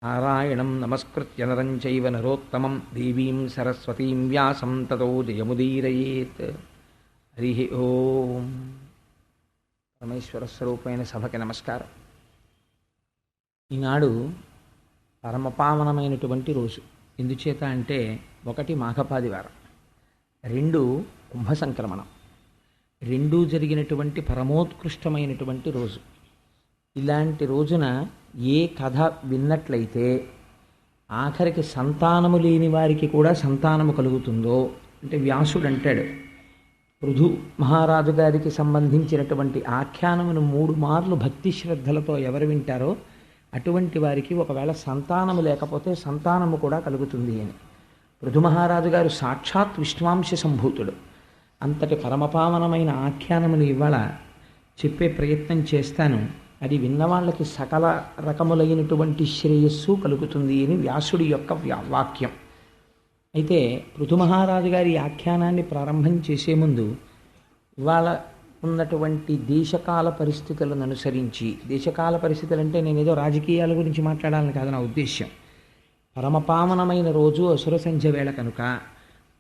నారాయణం నమస్కృత్య నరం చైవ నరోత్తమం దేవీం సరస్వతీం వ్యాసం తతో జయముదీరయేత్. హరి ఓం. పరమేశ్వర స్వరూపమైన సభకి నమస్కారం. ఈనాడు పరమపావనమైనటువంటి రోజు. ఎందుచేత అంటే 1 మాఘపాదివారం, 2 కుంభ సంక్రమణం, 2 జరిగినటువంటి పరమోత్కృష్టమైనటువంటి రోజు. ఇలాంటి రోజున ఏ కథ విన్నట్లయితే ఆఖరికి సంతానము లేని వారికి కూడా సంతానము కలుగుతుందో, అంటే వ్యాసుడు అంటాడు, పృథు మహారాజు గారికి సంబంధించినటువంటి ఆఖ్యానమును 3 మార్లు భక్తి శ్రద్ధలతో ఎవరు వింటారో అటువంటి వారికి ఒకవేళ సంతానము లేకపోతే సంతానము కూడా కలుగుతుంది అని. పృథు మహారాజు గారు సాక్షాత్ విష్ణువాంశ సంభూతుడు. అంతటి పరమపావనమైన ఆఖ్యానమును ఇవాళ చెప్పే ప్రయత్నం చేస్తాను. అది విన్నవాళ్ళకి సకల రకములైనటువంటి శ్రేయస్సు కలుగుతుంది అని వ్యాసుడి యొక్క వాక్యం. అయితే పృథు మహారాజు గారి ఆఖ్యానాన్ని ప్రారంభం చేసే ముందు ఇవాళ ఉన్నటువంటి దేశకాల పరిస్థితులను అనుసరించి, దేశకాల పరిస్థితులు అంటే నేను ఏదో రాజకీయాల గురించి మాట్లాడాలని కాదు నా ఉద్దేశ్యం. పరమపావనమైన రోజు అసుర సంధ్య వేళ కనుక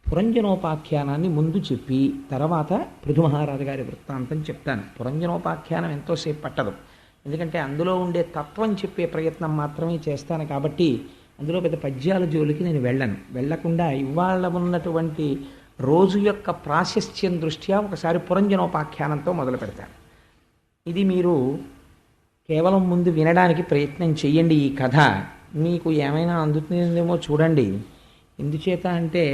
పురంజనోపాఖ్యానాన్ని ముందు చెప్పి తర్వాత పృథు మహారాజు గారి వృత్తాంతం చెప్తాను. పురంజనోపాఖ్యానం ఎంతోసేపు పట్టదు, ఎందుకంటే అందులో ఉండే తత్వం చెప్పే ప్రయత్నం మాత్రమే చేస్తాను. కాబట్టి అందులో పెద్ద పద్యాల జోలికి నేను వెళ్ళకుండా ఇవాళ ఉన్నటువంటి రోజు యొక్క ప్రాశస్త్యం దృష్ట్యా ఒకసారి పురంజనోపాఖ్యానంతో మొదలు పెడతాను. ఇది మీరు కేవలం ముందు వినడానికి ప్రయత్నం చెయ్యండి. ఈ కథ మీకు ఏమైనా అందుతుందేమో చూడండి. ఎందుచేత అంటే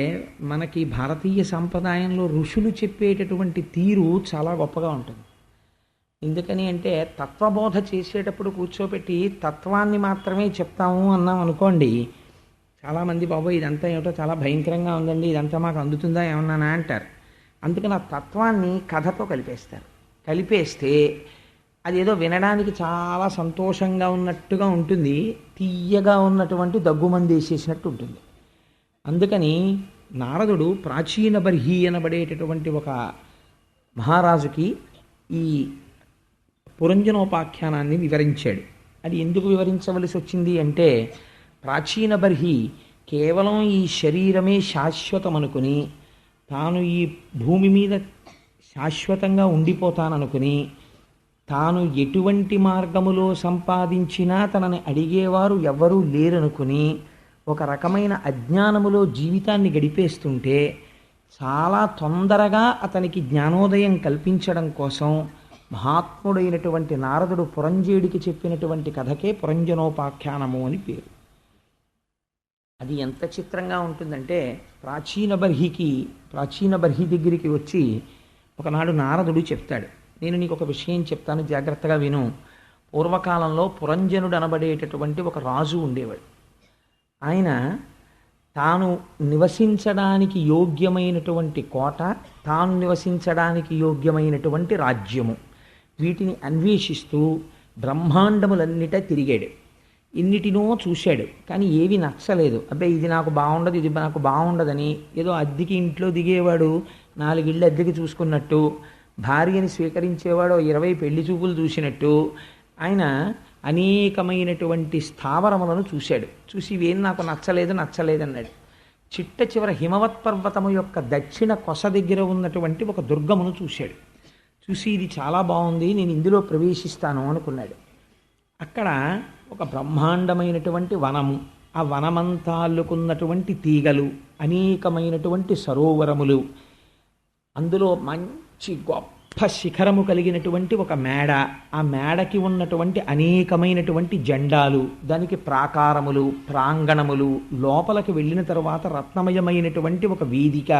మనకి భారతీయ సంప్రదాయంలో ఋషులు చెప్పేటటువంటి తీరు చాలా గొప్పగా ఉంటుంది. ఎందుకని అంటే తత్వబోధ చేసేటప్పుడు కూర్చోబెట్టి తత్వాన్ని మాత్రమే చెప్తాము అన్నాం అనుకోండి, చాలామంది బాబు ఇదంతా ఏమిటో చాలా భయంకరంగా ఉందండి, ఇదంతా మాకు అందుతుందా ఏమన్నానా అంటారు. అందుకని ఆ తత్వాన్ని కథతో కలిపేస్తే అదేదో వినడానికి చాలా సంతోషంగా ఉన్నట్టుగా ఉంటుంది, తీయగా ఉన్నటువంటి దగ్గుమంది వేసేసినట్టు ఉంటుంది. అందుకని నారదుడు ప్రాచీన బర్హి అనబడేటటువంటి ఒక మహారాజుకి ఈ పురంజనోపాఖ్యానాన్ని వివరించాడు. అది ఎందుకు వివరించవలసి వచ్చింది అంటే, ప్రాచీన బర్హి కేవలం ఈ శరీరమే శాశ్వతమనుకుని, తాను ఈ భూమి మీద శాశ్వతంగా ఉండిపోతాననుకుని, తాను ఎటువంటి మార్గములో సంపాదించినా తనని అడిగేవారు ఎవ్వరూ లేరనుకుని ఒక రకమైన అజ్ఞానములో జీవితాన్ని గడిపేస్తుంటే, చాలా తొందరగా అతనికి జ్ఞానోదయం కల్పించడం కోసం మహాత్ముడైనటువంటి నారదుడు పురంజేయుడికి చెప్పినటువంటి కథకే పురంజనోపాఖ్యానము అని పేరు. అది ఎంత చిత్రంగా ఉంటుందంటే, ప్రాచీన బర్హి దగ్గరికి వచ్చి ఒకనాడు నారదుడు చెప్తాడు, నేను నీకు ఒక విషయం చెప్తాను, జాగ్రత్తగా విను. పూర్వకాలంలో పురంజనుడు అనబడేటటువంటి ఒక రాజు ఉండేవాడు. ఆయన తాను నివసించడానికి యోగ్యమైనటువంటి కోట, తాను నివసించడానికి యోగ్యమైనటువంటి రాజ్యము, వీటిని అన్వేషిస్తూ బ్రహ్మాండములన్నిటా తిరిగాడు. ఎన్నిటినో చూశాడు, కానీ ఏవి నచ్చలేదు. అబ్బాయి ఇది నాకు బాగుండదు, ఇది నాకు బాగుండదని ఏదో అద్దెకి ఇంట్లో దిగేవాడు 4 ఇళ్ళు అద్దెకి చూసుకున్నట్టు, భార్యని స్వీకరించేవాడు 20 పెళ్లి చూపులు చూసినట్టు ఆయన అనేకమైనటువంటి స్థావరములను చూశాడు. చూసి ఇవేం నాకు నచ్చలేదన్నాడు. చిట్ట చివర హిమవత్ పర్వతము యొక్క దక్షిణ కొస దగ్గర ఉన్నటువంటి ఒక దుర్గమును చూశాడు. చూసి ఇది చాలా బాగుంది, నేను ఇందులో ప్రవేశిస్తాను అనుకున్నాడు. అక్కడ ఒక బ్రహ్మాండమైనటువంటి వనము, ఆ వనమంతా అల్లుకున్నటువంటి తీగలు, అనేకమైనటువంటి సరోవరములు, అందులో మంచి గొప్ప శిఖరము కలిగినటువంటి ఒక మేడ, ఆ మేడకి ఉన్నటువంటి అనేకమైనటువంటి జెండాలు, దానికి ప్రాకారములు, ప్రాంగణములు, లోపలికి వెళ్ళిన తర్వాత రత్నమయమైనటువంటి ఒక వేదిక,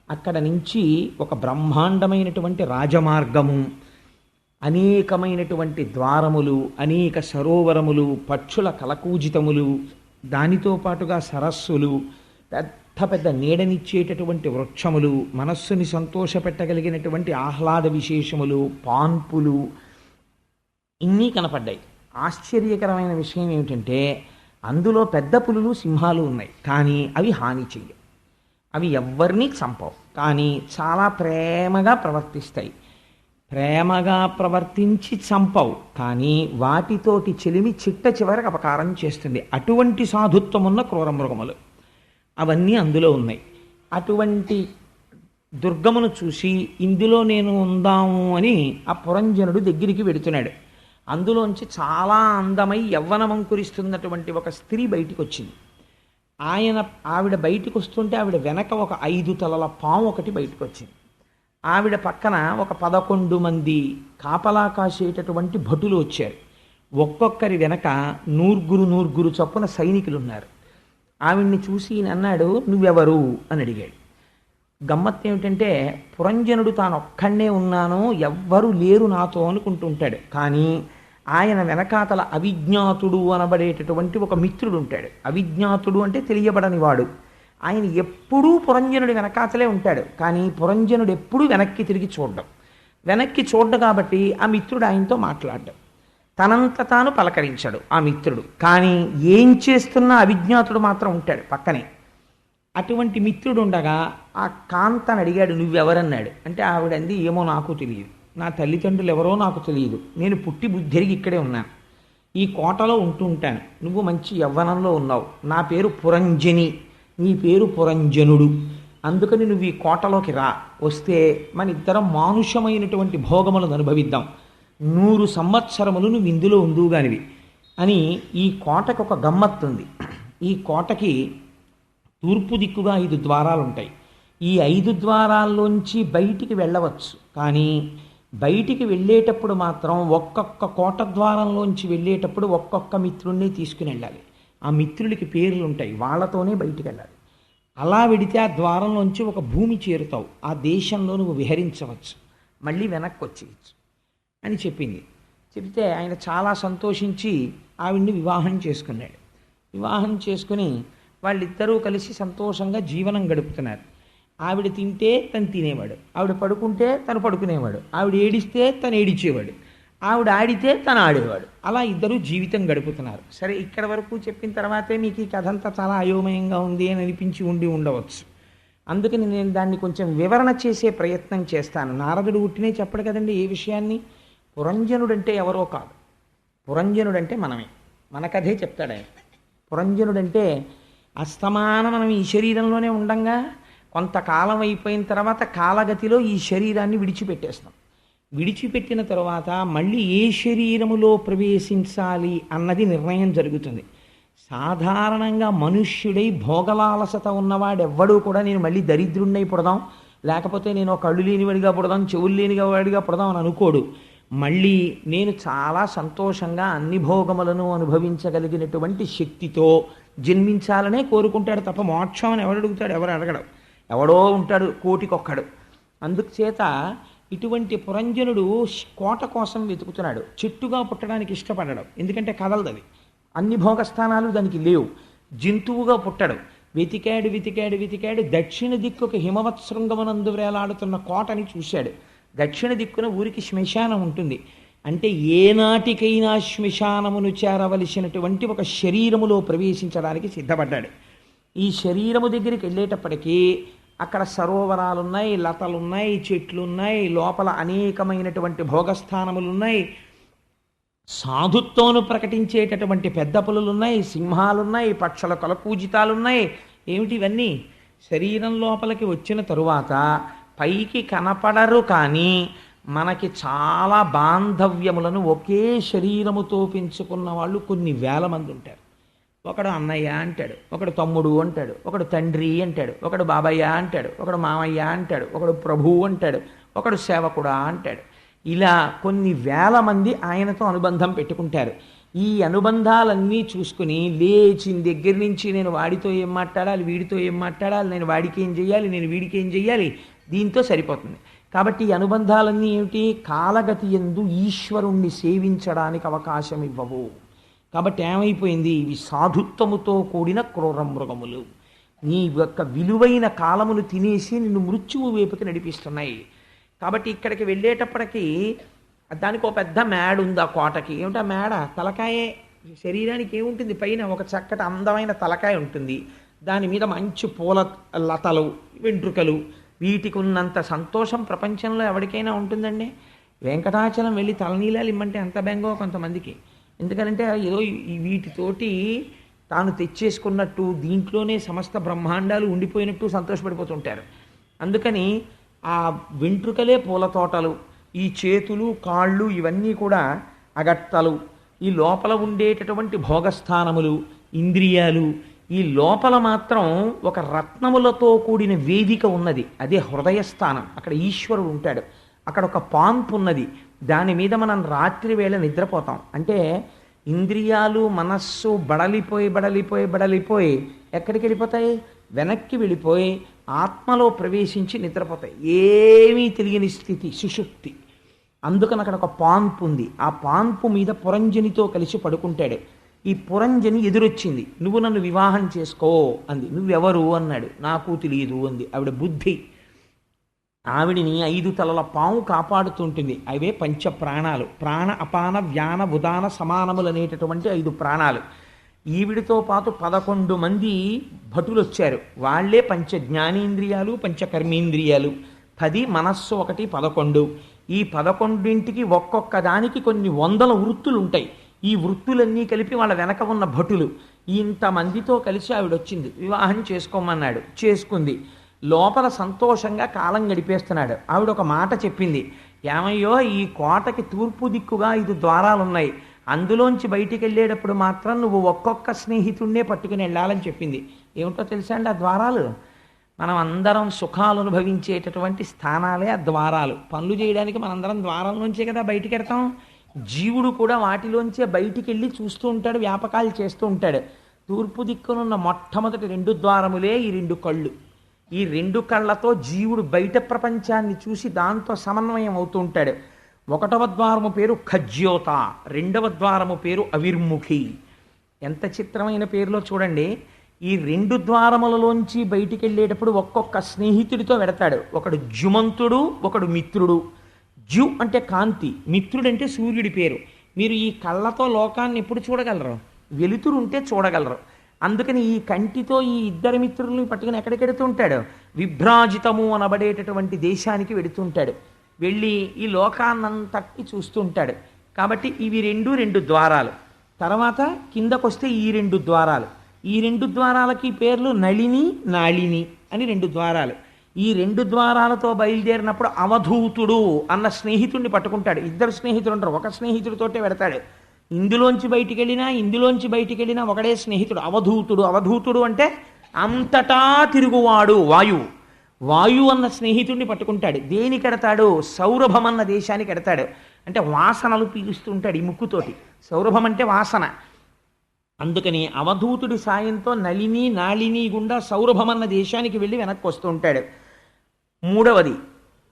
అక్కడ నుంచి ఒక బ్రహ్మాండమైనటువంటి రాజమార్గము, అనేకమైనటువంటి ద్వారములు, అనేక సరోవరములు, పక్షుల కలకూజితములు, దానితో పాటుగా సరస్సులు, పెద్ద పెద్ద నీడనిచ్చేటటువంటి వృక్షములు, మనస్సుని సంతోషపెట్టగలిగినటువంటి ఆహ్లాద విశేషములు, పాన్పులు, ఇన్ని కనపడ్డాయి. ఆశ్చర్యకరమైన విషయం ఏమిటంటే అందులో పెద్ద పులులు, సింహాలు ఉన్నాయి, కానీ అవి హాని చెయ్యవు. అవి ఎవ్వరినీ చంపవు, కానీ చాలా ప్రేమగా ప్రవర్తిస్తాయి. ప్రేమగా ప్రవర్తించి చంపవు, కానీ వాటితోటి చెలిమి చిట్ట చివరికి అపకారం చేస్తుంది. అటువంటి సాధుత్వం ఉన్న క్రూర మృగములు అవన్నీ అందులో ఉన్నాయి. అటువంటి దుర్గమును చూసి ఇందులో నేను ఉందాము అని ఆ పురంజనుడు దగ్గరికి వెడుతున్నాడు. అందులోంచి చాలా అందమై యవ్వనమంకురిస్తున్నటువంటి ఒక స్త్రీ బయటికి వచ్చింది. ఆవిడ బయటికి వస్తుంటే ఆవిడ వెనక ఒక 5 తలల పాము ఒకటి బయటకు వచ్చింది. ఆవిడ పక్కన ఒక 11 మంది కాపలా కాసేటటువంటి భటులు వచ్చారు. ఒక్కొక్కరి వెనక 100 చొప్పున సైనికులు ఉన్నారు. ఆవిడ్ని చూసి ఈయన అన్నాడు, నువ్వెవరు అని అడిగాడు. గమ్మత్తు ఏమిటంటే పురంజనుడు తాను ఒక్కడే ఉన్నాను, ఎవ్వరూ లేరు నాతో అనుకుంటుంటాడు. కానీ ఆయన వెనకాతల అవిజ్ఞాతుడు అనబడేటటువంటి ఒక మిత్రుడు ఉంటాడు. అవిజ్ఞాతుడు అంటే తెలియబడని వాడు. ఆయన ఎప్పుడూ పురంజనుడి వెనకాతలే ఉంటాడు, కానీ పురంజనుడు ఎప్పుడూ వెనక్కి తిరిగి చూడ్డం కాబట్టి ఆ మిత్రుడు ఆయనతో మాట్లాడ్డం, తనంత తాను పలకరించాడు ఆ మిత్రుడు. కానీ ఏం చేస్తున్నా అవిజ్ఞాతుడు మాత్రం ఉంటాడు పక్కనే. అటువంటి మిత్రుడు ఉండగా ఆ కాంతను అడిగాడు, నువ్వెవరన్నాడు. అంటే ఆవిడంది, ఏమో నాకు తెలియదు, నా తల్లిదండ్రులు ఎవరో నాకు తెలియదు, నేను పుట్టి బుద్ధిరిగి ఇక్కడే ఉన్నాను, ఈ కోటలో ఉంటూ ఉంటాను, నువ్వు మంచి యవ్వనంలో ఉన్నావు, నా పేరు పురంజని, నీ పేరు పురంజనుడు, అందుకని నువ్వు ఈ కోటలోకి రా, వస్తే మన ఇద్దరం మానుషమైనటువంటి భోగములను అనుభవిద్దాం, 100 సంవత్సరములు నువ్వు ఇందులో ఉందువుగానివి అని. ఈ కోటకు ఒక గమ్మత్తుంది. ఈ కోటకి తూర్పు దిక్కుగా 5 ద్వారాలు ఉంటాయి. ఈ 5 ద్వారాల్లోంచి బయటికి వెళ్ళవచ్చు, కానీ బయటికి వెళ్ళేటప్పుడు మాత్రం ఒక్కొక్క కోట ద్వారంలోంచి వెళ్ళేటప్పుడు ఒక్కొక్క మిత్రుడిని తీసుకుని వెళ్ళాలి. ఆ మిత్రులకి పేర్లు ఉంటాయి, వాళ్ళతోనే బయటికి వెళ్ళాలి. అలా వెడితే ఆ ద్వారంలోంచి ఒక భూమి చేరుతావు, ఆ దేశంలో నువ్వు విహరించవచ్చు, మళ్ళీ వెనక్కి వచ్చేయచ్చు అని చెప్పింది. చెప్తే ఆయన చాలా సంతోషించి ఆవిడ్ని వివాహం చేసుకున్నాడు. వివాహం చేసుకుని వాళ్ళిద్దరూ కలిసి సంతోషంగా జీవనం గడుపుతున్నారు. ఆవిడ తింటే తను తినేవాడు, ఆవిడ పడుకుంటే తను పడుకునేవాడు, ఆవిడ ఏడిస్తే తను ఏడిచేవాడు, ఆవిడ ఆడితే తను ఆడేవాడు. అలా ఇద్దరూ జీవితం గడుపుతున్నారు. సరే, ఇక్కడ వరకు చెప్పిన తర్వాతే మీకు ఈ కథ అంతా చాలా అయోమయంగా ఉంది అని అనిపించి ఉండవచ్చు. అందుకని నేను దాన్ని కొంచెం వివరణ చేసే ప్రయత్నం చేస్తాను. నారదుడు ఉట్టినే చెప్పడు కదండి ఏ విషయాన్ని. పురంజనుడంటే ఎవరో కాదు, పురంజనుడంటే మనమే. మన కథే చెప్తాడు ఆయన. పురంజనుడంటే అస్తమానం మనం ఈ శరీరంలోనే ఉండంగా కొంతకాలం అయిపోయిన తర్వాత కాలగతిలో ఈ శరీరాన్ని విడిచిపెట్టేస్తాం. విడిచిపెట్టిన తర్వాత మళ్ళీ ఏ శరీరములో ప్రవేశించాలి అన్నది నిర్ణయం జరుగుతుంది. సాధారణంగా మనుష్యుడై భోగలాలసత ఉన్నవాడెవ్వడూ కూడా నేను మళ్ళీ దరిద్రుణ్ణై పుడదాం, లేకపోతే నేను కళ్ళు లేనివాడిగా పుడదాం, చెవులు లేనివాడిగా పుడదాం అని అనుకోడు. మళ్ళీ నేను చాలా సంతోషంగా అన్ని భోగములను అనుభవించగలిగినటువంటి శక్తితో జన్మించాలనే కోరుకుంటాడు తప్ప మోక్షం అని ఎవడు అడుగుతాడు? ఎవరు అడగడు. ఎవడో ఉంటాడు కోటికొక్కడు. అందుచేత ఇటువంటి పురంజనుడు కోట కోసం వెతుకుతున్నాడు. చెట్టుగా పుట్టడానికి ఇష్టపడడం, ఎందుకంటే కదలదది, అన్ని భోగస్థానాలు దానికి లేవు. జంతువుగా పుట్టడు. వెతికాడు. దక్షిణ దిక్కుకు హిమవత్ శృంగమునందు వేలాడుతున్న కోటని చూశాడు. దక్షిణ దిక్కున ఊరికి శ్మశానం ఉంటుంది. అంటే ఏనాటికైనా శ్మశానమును చేరవలసినటువంటి ఒక శరీరములో ప్రవేశించడానికి సిద్ధపడ్డాడు. ఈ శరీరము దగ్గరికి వెళ్ళేటప్పటికీ అక్కడ సరోవరాలున్నాయి, లతలున్నాయి, చెట్లున్నాయి, లోపల అనేకమైనటువంటి భోగస్థానములున్నాయి, సాధుత్వమును ప్రకటించేటటువంటి పెద్ద పులులున్నాయి, సింహాలున్నాయి, పక్షుల కొలపూజితాలున్నాయి. ఏమిటి ఇవన్నీ? శరీరం లోపలికి వచ్చిన తరువాత పైకి కనపడరు, కానీ మనకి చాలా బాంధవ్యములను ఒకే శరీరముతో పెంచుకున్న వాళ్ళు కొన్ని వేల మంది ఉంటారు. ఒకడు అన్నయ్య అంటాడు, ఒకడు తమ్ముడు అంటాడు, ఒకడు తండ్రి అంటాడు, ఒకడు బాబయ్య అంటాడు, ఒకడు మామయ్య అంటాడు, ఒకడు ప్రభువు అంటాడు, ఒకడు సేవకుడా అంటాడు. ఇలా కొన్ని వేల మంది ఆయనతో అనుబంధం పెట్టుకుంటారు. ఈ అనుబంధాలన్నీ చూసుకుని లేచిన దగ్గర నుంచి నేను వాడితో ఏం మాట్లాడాలి, వీడితో ఏం మాట్లాడాలి, నేను వాడికి ఏం చెయ్యాలి, నేను వీడికి ఏం చెయ్యాలి, దీంతో సరిపోతుంది. కాబట్టి ఈ అనుబంధాలన్నీ ఏమిటి? కాలగతి యందు ఈశ్వరుణ్ణి సేవించడానికి అవకాశం ఇవ్వవు. కాబట్టి ఏమైపోయింది? ఇవి సాధుత్వముతో కూడిన క్రూర మృగములు. నీ యొక్క విలువైన కాలమును తినేసి నిన్ను మృత్యువు వైపుకి నడిపిస్తున్నాయి. కాబట్టి ఇక్కడికి వెళ్ళేటప్పటికీ దానికి ఒక పెద్ద మేడ ఉంది. ఆ కోటకి ఏమిటా మేడ? తలకాయే. శరీరానికి ఏముంటుంది? పైన ఒక చక్కటి అందమైన తలకాయ ఉంటుంది, దాని మీద మంచి పూల లతలు, వెంట్రుకలు, వీటికి ఉన్నంత సంతోషం ప్రపంచంలో ఎవరికైనా ఉంటుందండి? వెంకటాచలం వెళ్ళి తలనీలాలు ఇమ్మంటే ఎంత బెంగో కొంతమందికి. ఎందుకంటే ఏదో వీటితోటి తాను తెచ్చేసుకున్నట్టు, దీంట్లోనే సమస్త బ్రహ్మాండాలు ఉండిపోయినట్టు సంతోషపడిపోతుంటారు. అందుకని ఆ వెంట్రుకలే పూల తోటలు, ఈ చేతులు కాళ్ళు ఇవన్నీ కూడా అగట్టలు, ఈ లోపల ఉండేటటువంటి భోగస్థానములు, ఇంద్రియాలు, ఈ లోపల మాత్రం ఒక రత్నములతో కూడిన వేదిక ఉన్నది, అదే హృదయస్థానం. అక్కడ ఈశ్వరుడు ఉంటాడు. అక్కడ ఒక పాన్పు ఉన్నది, దాని మీద మనం రాత్రి వేళ నిద్రపోతాం. అంటే ఇంద్రియాలు మనస్సు బడలిపోయి ఎక్కడికి వెళ్ళిపోతాయి? వెనక్కి వెళ్ళిపోయి ఆత్మలో ప్రవేశించి నిద్రపోతాయి. ఏమీ తెలియని స్థితి, సుషుప్తి. అందుకని అక్కడ ఒక పాన్పు ఉంది. ఆ పాన్పు మీద పురంజనితో కలిసి పడుకుంటాడు. ఈ పురంజని ఎదురొచ్చింది. నువ్వు నన్ను వివాహం చేసుకో అంది. నువ్వెవరు అన్నాడు. నాకు తెలియదు అంది. ఆవిడ బుద్ధి. ఆవిడిని 5 తలల పాము కాపాడుతుంటుంది. అవే పంచ ప్రాణాలు. ప్రాణ అపాన వ్యాన ఉదాన సమానములు అనేటటువంటి 5 ప్రాణాలు. ఈవిడితో పాటు 11 మంది భటులు వచ్చారు. వాళ్లే పంచ జ్ఞానేంద్రియాలు, పంచ కర్మేంద్రియాలు. 10 మనస్సు, 1 11. ఈ 11ంటికి ఒక్కొక్క దానికి కొన్ని 100 వృత్తులు ఉంటాయి. ఈ వృత్తులన్నీ కలిపి వాళ్ళ వెనక ఉన్న భటులు. ఇంతమందితో కలిసి ఆవిడొచ్చింది. వివాహం చేసుకోమన్నాడు. చేసుకుంది. లోపల సంతోషంగా కాలం గడిపేస్తున్నాడు. ఆవిడ ఒక మాట చెప్పింది. ఏమయ్యో, ఈ కోటకి తూర్పు దిక్కుగా 5 ద్వారాలు ఉన్నాయి. అందులోంచి బయటికి వెళ్ళేటప్పుడు మాత్రం నువ్వు ఒక్కొక్క స్నేహితుడినే పట్టుకుని వెళ్ళాలని చెప్పింది. ఏమిటో తెలుసా అండి ఆ ద్వారాలు? మనం అందరం సుఖాలు అనుభవించేటటువంటి స్థానాలే ఆ ద్వారాలు. పనులు చేయడానికి మనందరం ద్వారాల నుంచే కదా బయటికి వెళ్తాం. జీవుడు కూడా వాటిలోంచే బయటికి వెళ్ళి చూస్తూ ఉంటాడు, వ్యాపకాలు చేస్తూ ఉంటాడు. తూర్పు దిక్కునున్న మొట్టమొదటి 2 ద్వారములే ఈ 2 కళ్ళు. ఈ 2 కళ్ళతో జీవుడు బయట ప్రపంచాన్ని చూసి దాంతో సమన్వయం అవుతూ ఉంటాడు. 1వ ద్వారము పేరు ఖజ్యోత, 2వ ద్వారము పేరు అవిర్ముఖి. ఎంత చిత్రమైన పేరులో చూడండి. ఈ 2 ద్వారములలోంచి బయటికి వెళ్ళేటప్పుడు ఒక్కొక్క స్నేహితుడితో వెడతాడు. ఒకడు జుమంతుడు, ఒకడు మిత్రుడు. జు అంటే కాంతి, మిత్రుడంటే సూర్యుడి పేరు. మీరు ఈ కళ్ళతో లోకాన్ని ఎప్పుడు చూడగలరు? వెలుతురు ఉంటే చూడగలరు. అందుకని ఈ కంటితో ఈ 2 మిత్రుల్ని పట్టుకుని ఎక్కడికి వెడుతూ ఉంటాడు? విభ్రాజితము అనబడేటటువంటి దేశానికి వెడుతుంటాడు. వెళ్ళి ఈ లోకాన్నంతటి చూస్తూ ఉంటాడు. కాబట్టి ఇవి 2 ద్వారాలు. తర్వాత కిందకొస్తే ఈ 2 ద్వారాలు. ఈ 2 ద్వారాలకి పేర్లు నళిని, నాళిని అని 2 ద్వారాలు. ఈ 2 ద్వారాలతో బయలుదేరినప్పుడు అవధూతుడు అన్న స్నేహితుడిని పట్టుకుంటాడు. 2 స్నేహితులు ఉంటారు. ఒక స్నేహితుడితోటే వెడతాడు. ఇందులోంచి బయటికి వెళ్ళినా ఒకడే స్నేహితుడు అవధూతుడు. అవధూతుడు అంటే అంతటా తిరుగువాడు. వాయువు అన్న స్నేహితుడిని పట్టుకుంటాడు. దేనికి ఎడతాడు? సౌరభం అన్న దేశానికి ఎడతాడు. అంటే వాసనలు పీలుస్తూ ఉంటాడు ఈ ముక్కుతోటి. సౌరభం అంటే వాసన. అందుకని అవధూతుడి సాయంతో నళిని, నాళిని గుండా సౌరభం అన్న దేశానికి వెళ్ళి వెనక్కి వస్తూ ఉంటాడు. 3వది